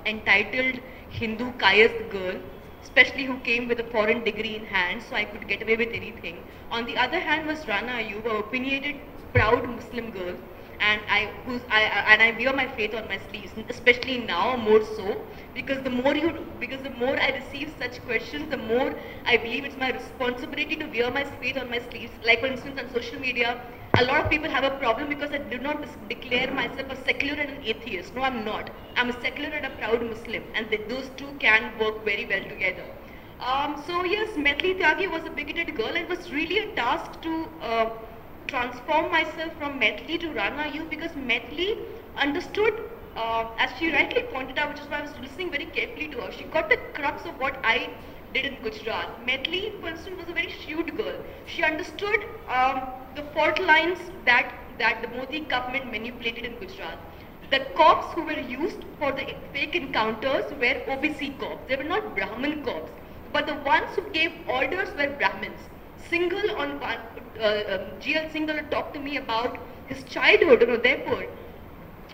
entitled Hindu caste girl, especially who came with a foreign degree in hand, so I could get away with anything. On the other hand was Rana Ayyub, a opinionated, proud Muslim girl, and I wear my faith on my sleeves, especially now more so, because the more I receive such questions, the more I believe it's my responsibility to wear my faith on my sleeves. Like for instance on social media, a lot of people have a problem because I do not declare myself a secular and an atheist. No, I'm not. I'm a secular and a proud Muslim, and those two can work very well together. So yes, Maithili Tyagi was a bigoted girl, and it was really a task to transform myself from Maithili to Rana Ayyub, because Maithili understood, as she rightly pointed out, which is why I was listening very carefully to her. She got the crux of what I did in Gujarat. Maithili, for instance, was a very shrewd girl. She understood the fault lines that the Modi government manipulated in Gujarat. The cops who were used for the fake encounters were OBC cops. They were not Brahmin cops. But the ones who gave orders were Brahmins. Single on one, GL Singhal talked to me about his childhood in Udaipur.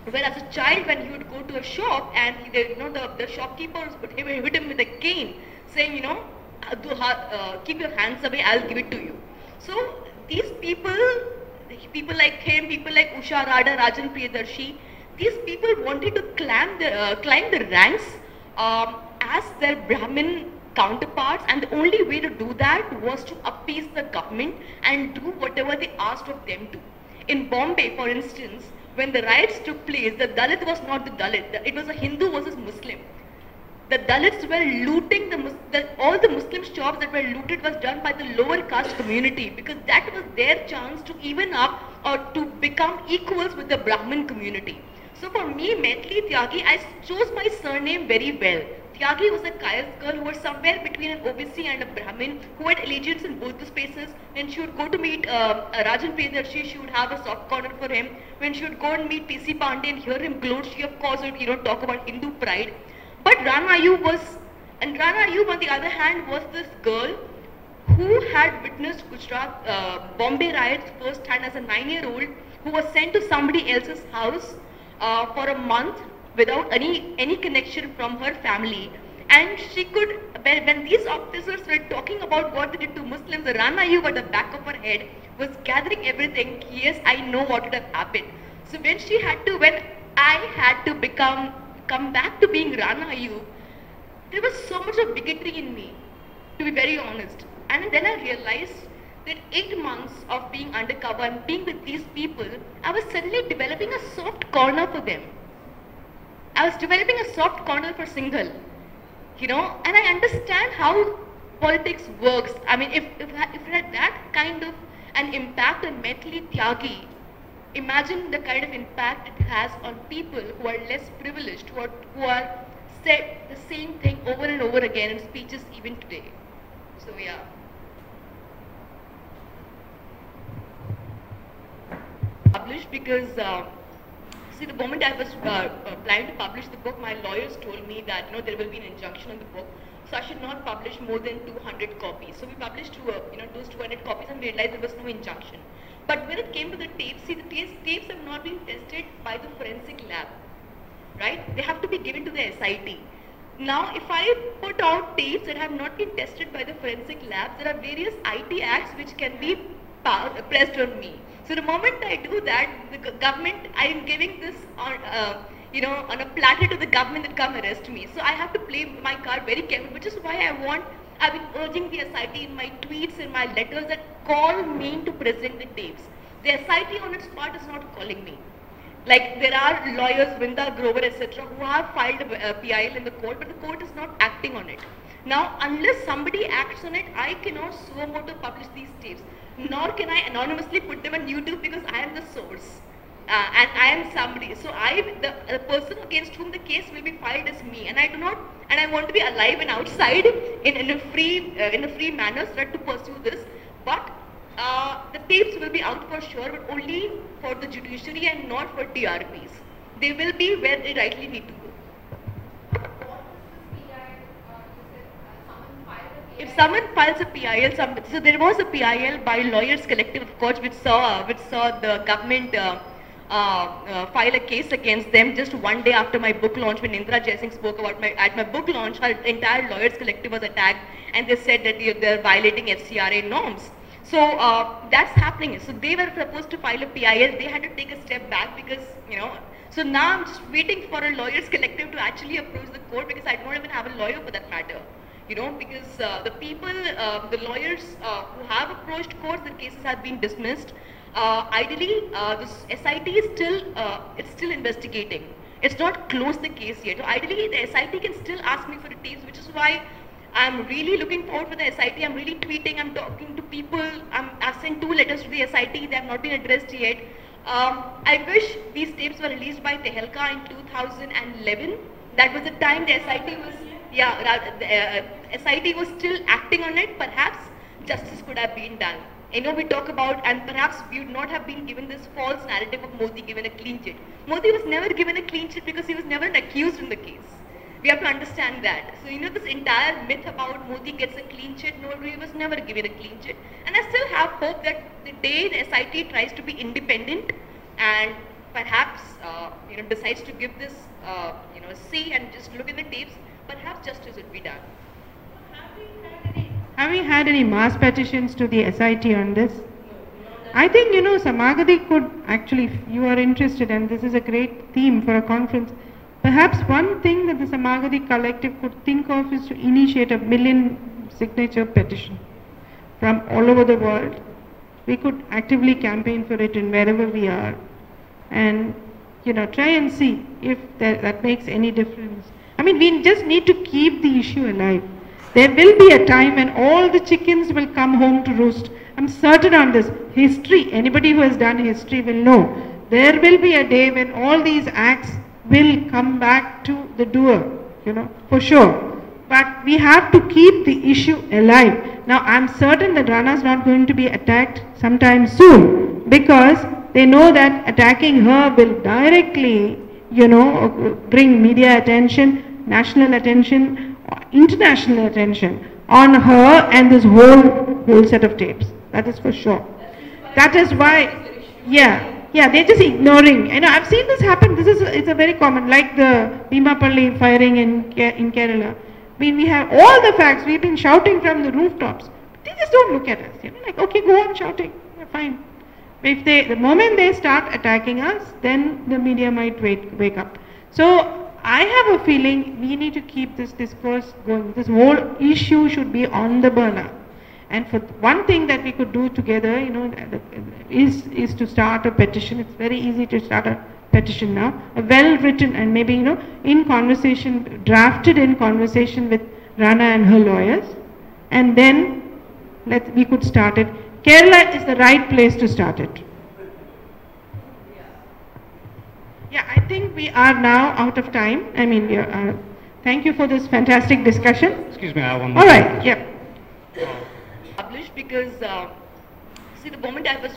Where as a child, when he would go to a shop and the shopkeepers would hit him with a cane, saying, keep your hands away, I'll give it to you. So these people like him, people like Usha Rada, Rajan Priyadarshi, these people wanted to climb the ranks as their Brahmin counterparts, and the only way to do that was to appease the government and do whatever they asked of them to. In Bombay, for instance, when the riots took place, the Dalit was not the Dalit, it was a Hindu versus Muslim. The Dalits were looting all the Muslim shops that were looted was done by the lower caste community, because that was their chance to even up or to become equals with the Brahmin community. So for me, Maithili Tyagi, I chose my surname very well. Tyagi was a caste girl who was somewhere between an OBC and a Brahmin, who had allegiance in both the spaces. When she would go to meet Rajan Priyadarshi, she would have a soft corner for him. When she would go and meet PC Pandey and hear him gloat, she of course would talk about Hindu pride. But Rana Ayyub on the other hand was this girl who had witnessed Bombay riots firsthand as a 9-year-old, who was sent to somebody else's house for a month without any connection from her family. And she could, when these officers were talking about what they did to Muslims, Rana Ayyub at the back of her head was gathering everything. Yes, I know what would have happened. So when I had to come back to being Rana Ayyub, there was so much of bigotry in me, to be very honest. And then I realized that 8 months of being undercover and being with these people, I was suddenly developing a soft corner for them. I was developing a soft corner for Singhal, and I understand how politics works. I mean, if it had that kind of an impact on Maithili Tyagi, imagine the kind of impact it has on people who are less privileged, who are said the same thing over and over again in speeches even today. So yeah. Published because see, the moment I was planning to publish the book, my lawyers told me that there will be an injunction on the book, so I should not publish more than 200 copies. So we published those 200 copies and realized there was no injunction. But when it came to the tapes, see, the tapes have not been tested by the forensic lab, right? They have to be given to the SIT. Now, if I put out tapes that have not been tested by the forensic labs, there are various IT acts which can be pressed on me. So the moment I do that, the government, I am giving this on a platter to the government that come arrest me. So I have to play my card very carefully, which is why I've been urging the SIT in my tweets and my letters that call me to present the tapes. The SIT on its part is not calling me. Like there are lawyers, Vrinda Grover, etc., who have filed a PIL in the court, but the court is not acting on it. Now, unless somebody acts on it, I cannot suo motu publish these tapes. Nor can I anonymously put them on YouTube because I am the source. And I am somebody. So the person against whom the case will be filed is me. And I do not, and I want to be alive and outside in a free manner so that to pursue this. But the tapes will be out for sure, but only for the judiciary and not for TRPs. They will be where they rightly need to go. If someone files a PIL, so there was a PIL by Lawyers Collective, of course, which saw the government file a case against them just one day after my book launch. When Indra Jaising spoke about at my book launch, her entire Lawyers Collective was attacked, and they said that they're violating FCRA norms. So that's happening. So they were supposed to file a PIL. They had to take a step back because, you know. So now I'm just waiting for a Lawyers Collective to actually approach the court, because I don't even have a lawyer for that matter. You know, because the people, the lawyers who have approached courts, their cases have been dismissed. Ideally, the SIT is still investigating. It's not closed the case yet. So ideally, the SIT can still ask me for the tapes, which is why I'm really looking forward for the SIT. I'm really tweeting, I'm talking to people. I've sent 2 letters to the SIT. They have not been addressed yet. I wish these tapes were released by Tehelka in 2011. That was the time the SIT was... the SIT was still acting on it. Perhaps justice could have been done. I know we talk about, and perhaps we would not have been given this false narrative of Modi given a clean chit. Modi was never given a clean chit because he was never accused in the case. We have to understand that. So, you know, this entire myth about Modi gets a clean chit, no, he was never given a clean chit. And I still have hope that the day the SIT tries to be independent and perhaps, you know, decides to give this, you know, see and just look at the tapes, perhaps justice would be done. Have we had any mass petitions to the SIT on this? I think, you know, Samaagati could actually, if you are interested, and this is a great theme for a conference, perhaps one thing that the Samaagati collective could think of is to initiate a 1 million signature petition from all over the world. We could actively campaign for it in wherever we are, and, you know, try and see if that makes any difference. I mean, we just need to keep the issue alive. There will be a time when all the chickens will come home to roost. I'm certain on this. History, anybody who has done history will know. There will be a day when all these acts will come back to the doer, you know, for sure. But we have to keep the issue alive. Now, I'm certain that Rana is not going to be attacked sometime soon, because they know that attacking her will directly, you know, bring media attention, national attention, international attention on her and this whole set of tapes. That is for sure. That is why, they're just ignoring. You know, I've seen this happen. It's a very common, like the Bhimapalli firing in Kerala. We have all the facts. We've been shouting from the rooftops. They just don't look at us. You know, like, okay, go on shouting. Yeah, fine. If the moment they start attacking us, then the media might wake up. So I have a feeling we need to keep this discourse going. This whole issue should be on the burner. And for one thing that we could do together, you know, is to start a petition. It's very easy to start a petition now. A well-written and maybe, you know, in conversation, drafted in conversation with Rana and her lawyers. And then we could start it. Kerala is the right place to start it. Yeah, I think we are now out of time. I mean, thank you for this fantastic discussion. Excuse me, I have one more. All right, yeah. Published because, see, the moment I was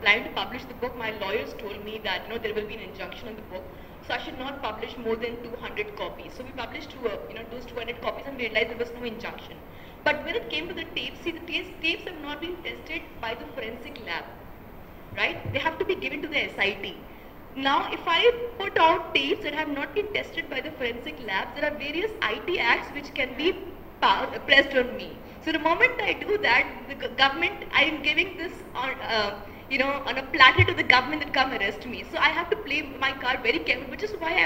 planning to publish the book, my lawyers told me that, you know, there will be an injunction on the book, so I should not publish more than 200 copies. So we published, you know, those 200 copies and realized there was no injunction. But when it came to the tapes, see, the tapes have not been tested by the forensic lab, right? They have to be given to the SIT. Now, if I put out tapes that have not been tested by the forensic labs, there are various IT acts which can be pressed on me. So the moment I do that, the government, I am giving this on, you know, on a platter to the government that come arrest me. So I have to play my card very carefully, which is why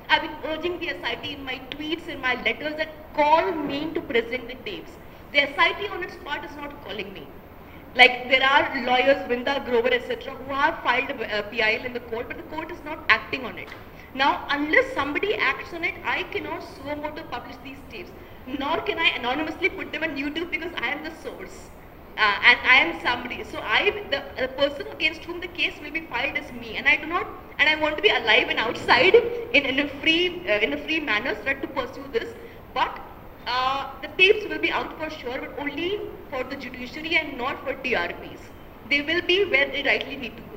I've been urging the SIT in my tweets, in my letters, that call me to present the tapes. The SIT on its part is not calling me. Like, there are lawyers, Vrinda Grover, etc., who have filed a PIL in the court, but the court is not acting on it. Now, unless somebody acts on it, I cannot suo motu publish these tapes. nor can I anonymously put them on YouTube because I am the source. And I am somebody. So the person against whom the case will be filed is me, and I do not, and I want to be alive and outside in a free manner so that to pursue this. But the tapes will be out for sure, but only for the judiciary and not for TRPs. They will be where they rightly need to go.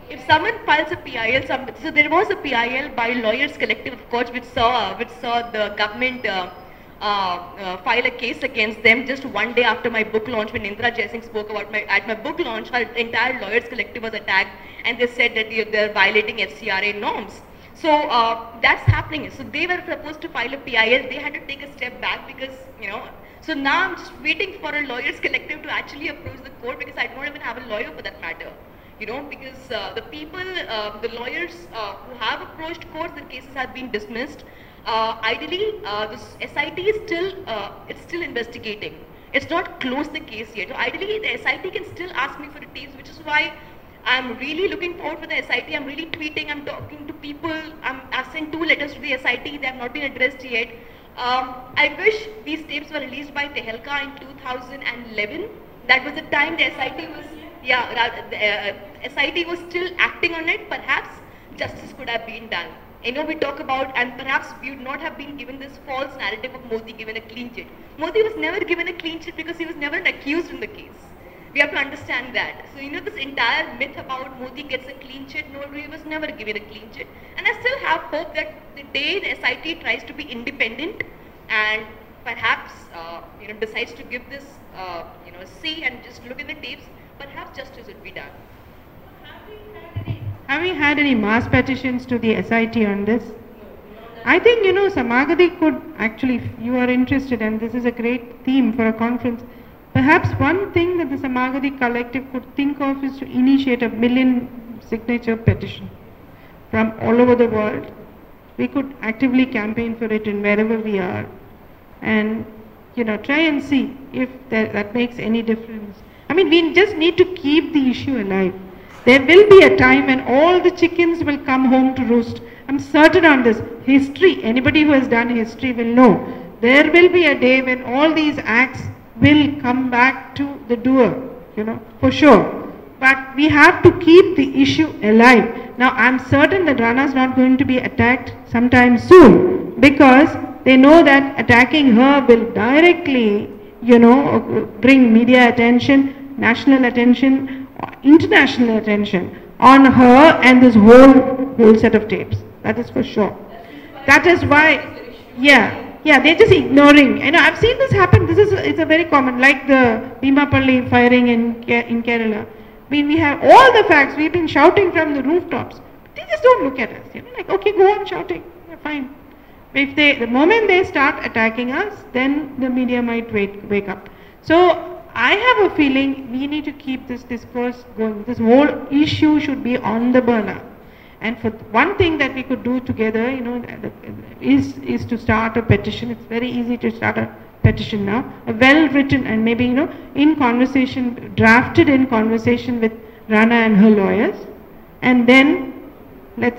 If someone files a PIL, so there was a PIL by Lawyers Collective, of course, which saw the government file a case against them just one day after my book launch. When Indra Jaising spoke about at my book launch, her entire Lawyers Collective was attacked, and they said that they're violating FCRA norms. So that's happening. So they were supposed to file a PIL. They had to take a step back because, so now I'm just waiting for a Lawyers Collective to actually approach the court, because I don't even have a lawyer for that matter. Because the people, the lawyers who have approached courts, their cases have been dismissed. Ideally, the SIT is still investigating. It's not closed the case yet. So ideally, the SIT can still ask me for the tapes, which is why I'm really looking forward for the SIT. I'm really tweeting, I'm talking to people. I've sent 2 letters to the SIT. They have not been addressed yet. I wish these tapes were released by Tehelka in 2011. That was the time the SIT was, SIT was still acting on it. Perhaps justice could have been done. We talk about, and perhaps we would not have been given this false narrative of Modi given a clean chit. Modi was never given a clean chit because he was never accused in the case. We have to understand that. So, this entire myth about Modi gets a clean chit, no, he was never given a clean chit. And I still have hope that the day the SIT tries to be independent and perhaps, decides to give this, see and just look at the tapes, perhaps justice would be done. Have we had any mass petitions to the SIT on this? I think, Samaagati could actually, if you are interested, and this is a great theme for a conference, perhaps one thing that the Samaagati collective could think of is to initiate a 1 million signature petition from all over the world. We could actively campaign for it in wherever we are, and try and see if that makes any difference. I mean, we just need to keep the issue alive. There will be a time when all the chickens will come home to roost. I'm certain on this. History, anybody who has done history will know. There will be a day when all these acts will come back to the doer, for sure. But we have to keep the issue alive. Now, I'm certain that Rana is not going to be attacked sometime soon, because they know that attacking her will directly, bring media attention, national attention, international attention on her and this whole set of tapes. That is for sure. That is why, they're just ignoring. I've seen this happen. It's a very common, like the Bhimapalli firing in Kerala. I mean, we have all the facts. We've been shouting from the rooftops. They just don't look at us. Like, okay, go on shouting. We're fine. If the moment they start attacking us, then the media might wake up. So I have a feeling we need to keep this discourse going. This whole issue should be on the burner. And for one thing that we could do together, is to start a petition. It's very easy to start a petition now. A well-written and maybe, in conversation, drafted in conversation with Rana and her lawyers. And then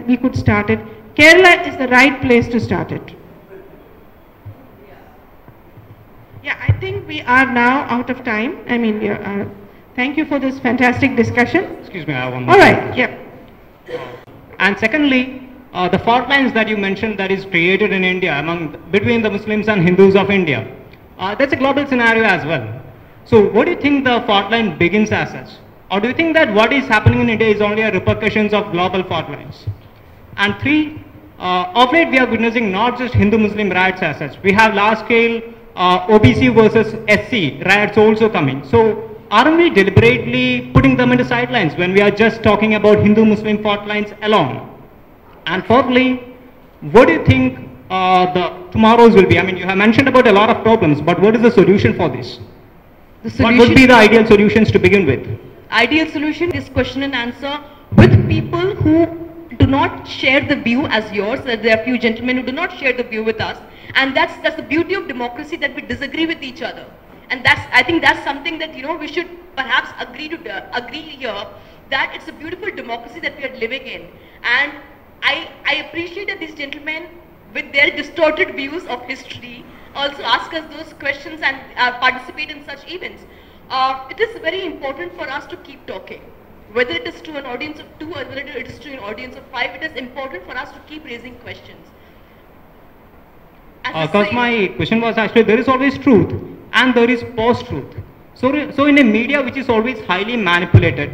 we could start it. Kerala is the right place to start it. Yeah, I think we are now out of time. I mean, thank you for this fantastic discussion. Excuse me, I have one more. All right, yeah. And secondly, the fault lines that you mentioned that is created in India between the Muslims and Hindus of India, that's a global scenario as well. So what do you think the fault line begins as such? Or do you think that what is happening in India is only a repercussions of global fault lines? And 3, of late we are witnessing not just Hindu-Muslim riots as such. We have large-scale OBC versus SC riots also coming. So aren't we deliberately putting them into sidelines when we are just talking about Hindu-Muslim fault lines alone? And fourthly, what do you think the tomorrows will be? I mean, you have mentioned about a lot of problems, but what is the solution for this? What would be the ideal solutions to begin with? Ideal solution is question and answer with people who do not share the view as yours. There are a few gentlemen who do not share the view with us. And that's the beauty of democracy, that we disagree with each other. And I think that's something that, we should perhaps agree here, that it's a beautiful democracy that we are living in. And I appreciate that these gentlemen, with their distorted views of history, also ask us those questions and participate in such events. It is very important for us to keep talking. Whether it is to an audience of 2 or whether it is to an audience of 5, it is important for us to keep raising questions. Because my question was actually, there is always truth and there is post-truth. So in a media which is always highly manipulated,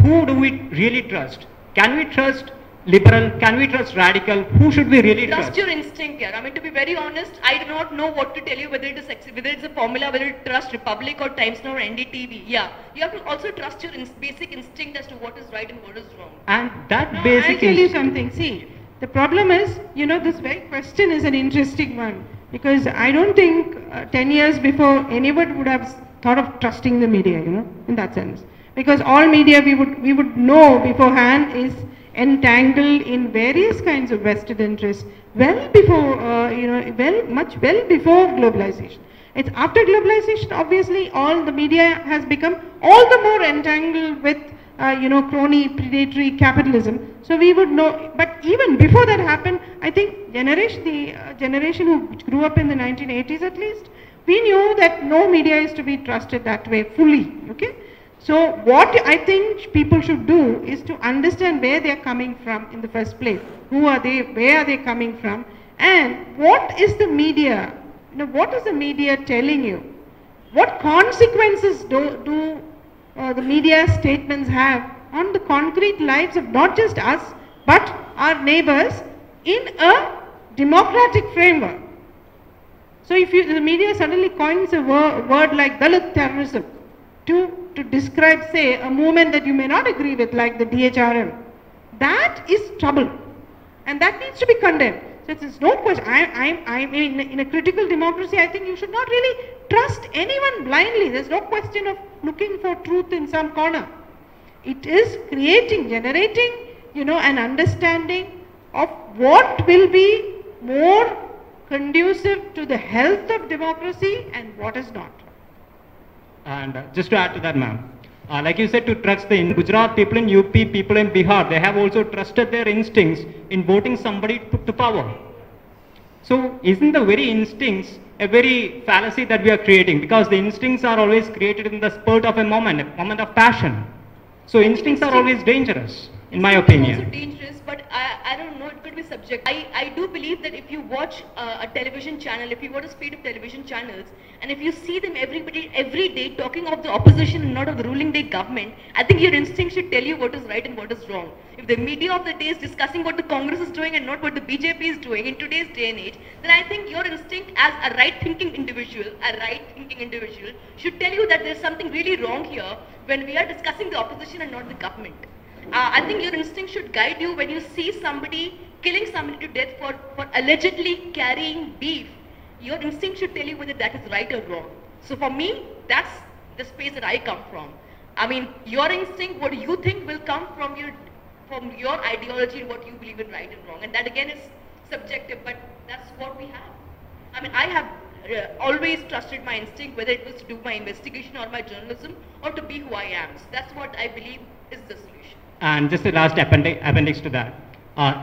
who do we really trust? Can we trust liberal? Can we trust radical? Who should we really trust? Trust your instinct here. I mean, to be very honest, I do not know what to tell you, whether it's a formula, whether to trust Republic or Times Now or NDTV. Yeah, you have to also trust your basic instinct as to what is right and what is wrong. And that No, basic I'll tell you something. See, the problem is, this very question is an interesting one, because I don't think 10 years before anyone would have thought of trusting the media, in that sense. Because all media we would know beforehand is entangled in various kinds of vested interests well before, well before globalization. It's after globalization, obviously, all the media has become all the more entangled with, crony, predatory capitalism. So we would know, but even before that happened, I think the generation who grew up in the 1980s at least, we knew that no media is to be trusted that way fully, okay? So what I think people should do is to understand where they are coming from in the first place. Who are they? Where are they coming from? And what is the media? What is the media telling you? What consequences do the media statements have on the concrete lives of not just us, but our neighbors in a democratic framework? So if the media suddenly coins a word like Dalit terrorism to describe, say, a movement that you may not agree with, like the DHRM, that is trouble. And that needs to be condemned. So it's no question. I mean, in a critical democracy, I think you should not really trust anyone blindly. There's no question of looking for truth in some corner. It is generating, an understanding of what will be more conducive to the health of democracy and what is not. And just to add to that, ma'am, like you said, to trust the Gujarat people in UP, people in Bihar, they have also trusted their instincts in voting somebody to power. So isn't the very instincts a very fallacy that we are creating? Because the instincts are always created in the spurt of a moment of passion. So instincts are always dangerous, in my opinion. Also dangerous, but I don't know, it could be subjective. I do believe that if you watch a television channel, if you watch a spate of television channels, and if you see them every day talking of the opposition and not of the ruling day government, I think your instinct should tell you what is right and what is wrong. If the media of the day is discussing what the Congress is doing and not what the BJP is doing in today's day and age, then I think your instinct as a right-thinking individual should tell you that there's something really wrong here when we are discussing the opposition and not the government. I think your instinct should guide you when you see somebody killing somebody to death for allegedly carrying beef. Your instinct should tell you whether that is right or wrong. So for me, that's the space that I come from. I mean, your instinct, what you think will come from your ideology and what you believe in right and wrong. And that again is subjective, but that's what we have. I mean, I have always trusted my instinct, whether it was to do my investigation or my journalism or to be who I am. So that's what I believe is the solution. And just the last appendix to that,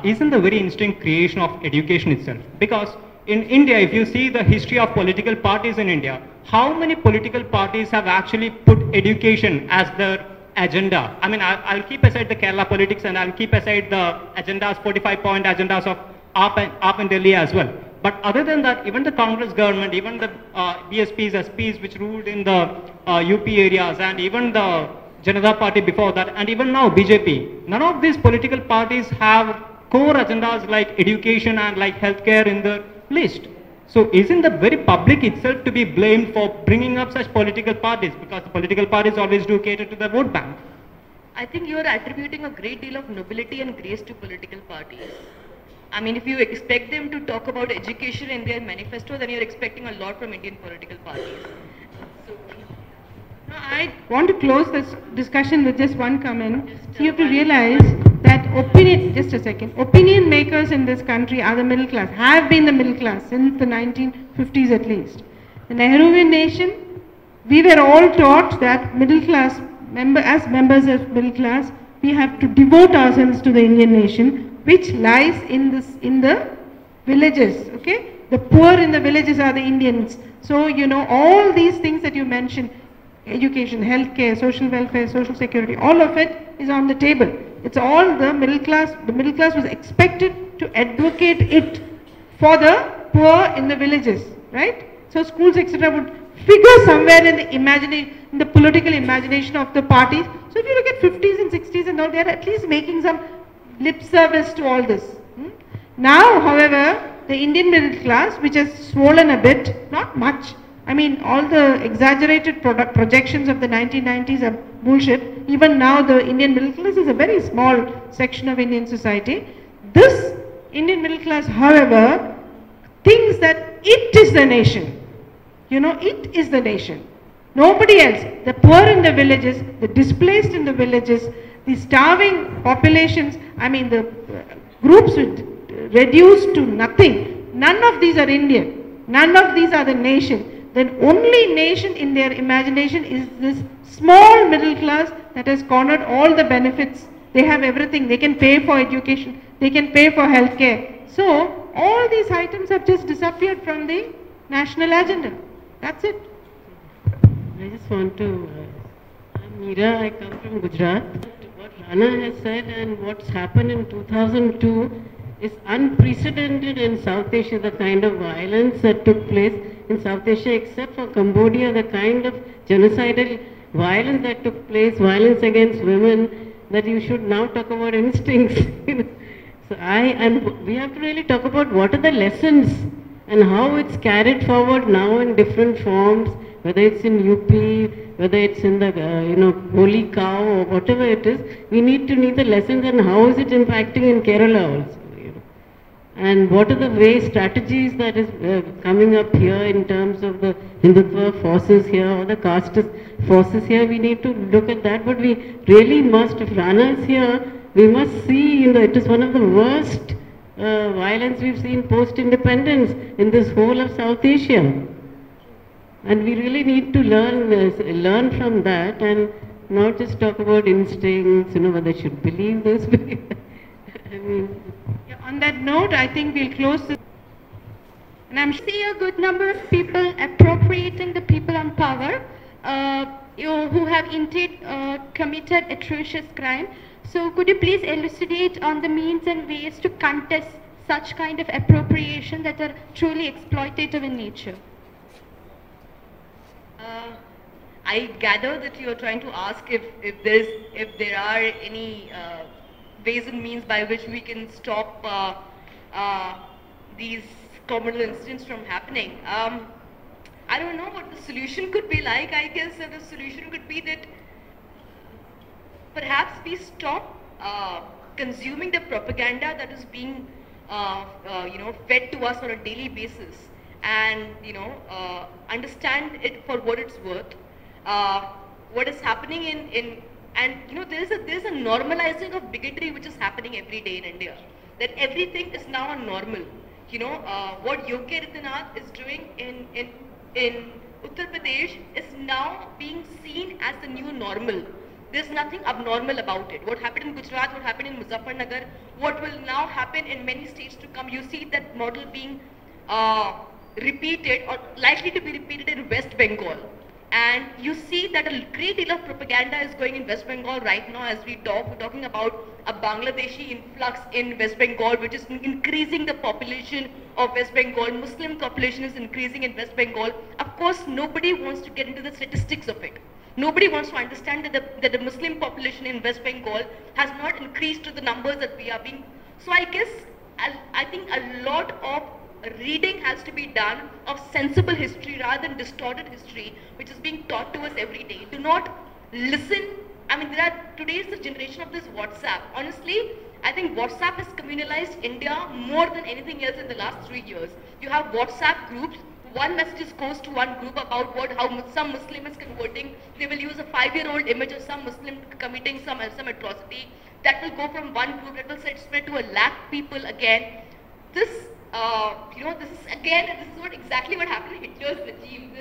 isn't the very instinct creation of education itself? Because in India, if you see the history of political parties in India, how many political parties have actually put education as their agenda? I mean, I'll keep aside the Kerala politics and I'll keep aside the agendas, 45-point agendas of AAP in Delhi as well. But other than that, even the Congress government, even the BSPs, SPs which ruled in the UP areas, and even the Janata Party before that, and even now BJP, none of these political parties have core agendas like education and like healthcare in the list. So isn't the very public itself to be blamed for bringing up such political parties? Because the political parties always do cater to the vote bank. I think you are attributing a great deal of nobility and grace to political parties. I mean, if you expect them to talk about education in their manifesto, then you're expecting a lot from Indian political parties. So, I want to close this discussion with just one comment. So you have to realize that opinion makers in this country are the middle class, have been the middle class since the 1950s at least. The Nehruvian nation, we were all taught that middle class, as members of middle class, we have to devote ourselves to the Indian nation. which lies in the villages, okay? The poor in the villages are the Indians. So, you know, all these things that you mentioned, education, healthcare, social welfare, social security, all of it is on the table. It's all the middle class. The middle class was expected to advocate it for the poor in the villages, right? So schools, etc., would figure somewhere in the imagination, in the political imagination of the parties. So if you look at 50s and 60s and all, they are at least making some lip service to all this. Now, however, the Indian middle class, which has swollen a bit, not much. I mean, all the exaggerated projections of the 1990s are bullshit. Even now, the Indian middle class is a very small section of Indian society. This Indian middle class, however, thinks that it is the nation. You know, it is the nation. Nobody else. The poor in the villages, the displaced in the villages, the starving populations, I mean, the groups reduced to nothing. None of these are Indian. None of these are the nation. The only nation in their imagination is this small middle class that has cornered all the benefits. They have everything. They can pay for education. They can pay for healthcare. So, all these items have just disappeared from the national agenda. That's it. I just want to, I'm Meera, I come from Gujarat. What Rana has said and what's happened in 2002 is unprecedented in South Asia, the kind of violence that took place in South Asia, except for Cambodia, the kind of genocidal violence that took place, violence against women, that you should now talk about instincts. So we have to really talk about what are the lessons and how it's carried forward now in different forms, whether it's in UP, whether it's in the, holy cow or whatever it is. We need to the lessons and how is it impacting in Kerala also. And what are the strategies that is coming up here in terms of the Hindutva forces here or the caste forces here. We need to look at that, but we really must, if Rana is here, we must see, it is one of the worst violence we've seen post-independence in this whole of South Asia. And we really need to learn from that and not just talk about instincts, whether they should believe this. I mean, on that note, I think we'll close this. And I'm seeing a good number of people appropriating the people on power who have indeed committed atrocious crime. So could you please elucidate on the means and ways to contest such kind of appropriation that are truly exploitative in nature? I gather that you are trying to ask if there are any ways and means by which we can stop these communal incidents from happening. I don't know what the solution could be like. I guess that the solution could be that perhaps we stop consuming the propaganda that is being fed to us on a daily basis, and understand it for what it's worth. What is happening there's a normalizing of bigotry which is happening every day in India. That everything is now a normal. What Yogi Adityanath is doing in Uttar Pradesh is now being seen as the new normal. There's nothing abnormal about it. What happened in Gujarat, what happened in Muzaffarnagar, what will now happen in many states to come, you see that model being repeated or likely to be repeated in West Bengal. And you see that a great deal of propaganda is going in West Bengal right now as we talk. We're talking about a Bangladeshi influx in West Bengal, which is increasing the population of West Bengal. Muslim population is increasing in West Bengal. Of course, nobody wants to get into the statistics of it. Nobody wants to understand that the Muslim population in West Bengal has not increased to the numbers that we are being. So I guess, I think a lot of reading has to be done of sensible history rather than distorted history, which is being taught to us every day. Do not listen. I mean, today is the generation of this WhatsApp. Honestly, I think WhatsApp has communalized India more than anything else in the last 3 years. You have WhatsApp groups. One message goes to one group about how some Muslim is converting. They will use a 5-year-old image of some Muslim committing some atrocity. That will go from one group, that will spread to 1 lakh people again. This this is exactly what happened in Hitler's regime.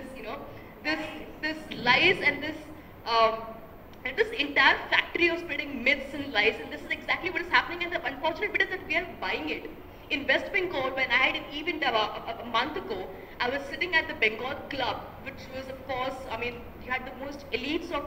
This lies and this And this entire factory of spreading myths and lies, and this is exactly what is happening, and the unfortunate bit is that we are buying it. In West Bengal, when I had an event a month ago, I was sitting at the Bengal Club, which was, of course, I mean, you had the most elites of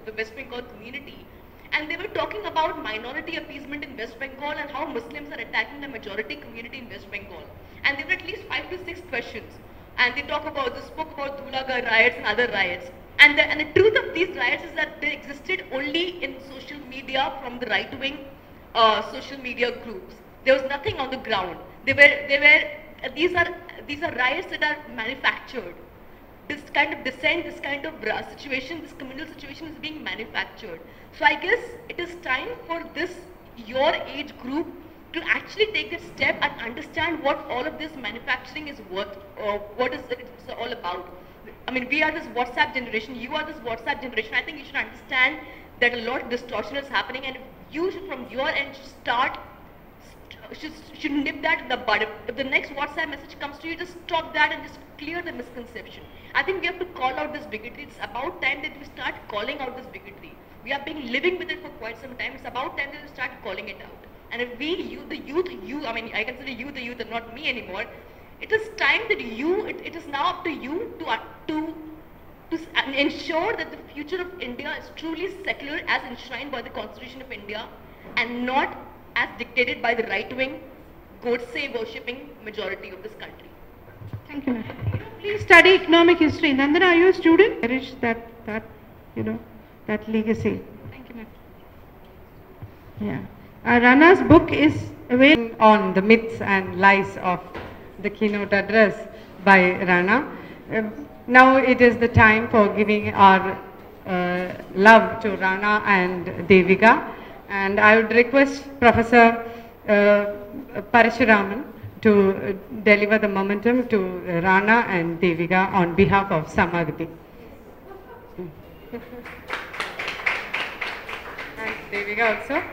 the West Bengal community. And they were talking about minority appeasement in West Bengal and how Muslims are attacking the majority community in West Bengal. And there were at least 5 to 6 questions. And they spoke about Dhulagar riots and other riots. And the truth of these riots is that they existed only in social media from the right-wing social media groups. There was nothing on the ground. These are riots that are manufactured. This kind of dissent, this kind of situation, this communal situation is being manufactured. So I guess it is time for your age group, to actually take a step and understand what all of this manufacturing is worth, or what is it's all about. I mean, we are this WhatsApp generation, you are this WhatsApp generation. I think you should understand that a lot of distortion is happening, and you should, from your end, should nip that in the bud. If the next WhatsApp message comes to you, just stop that and just clear the misconception. I think we have to call out this bigotry. It's about time that we start calling out this bigotry. We have been living with it for quite some time. It's about time that we start calling it out. And if we, the youth, I mean, I consider you the youth and not me anymore, it is time that it is now up to you to ensure that the future of India is truly secular as enshrined by the Constitution of India, and not as dictated by the right-wing, Godse worshipping majority of this country. Thank you, ma'am. Please study economic history. Nandana, are you a student? Cherish that legacy. Thank you, ma'am. Yeah. Rana's book is available on the myths and lies of the keynote address by Rana. Now it is the time for giving our love to Rana and Devika, and I would request Professor Parashuraman to deliver the momentum to Rana and Devika on behalf of Samaagati. And Devika also.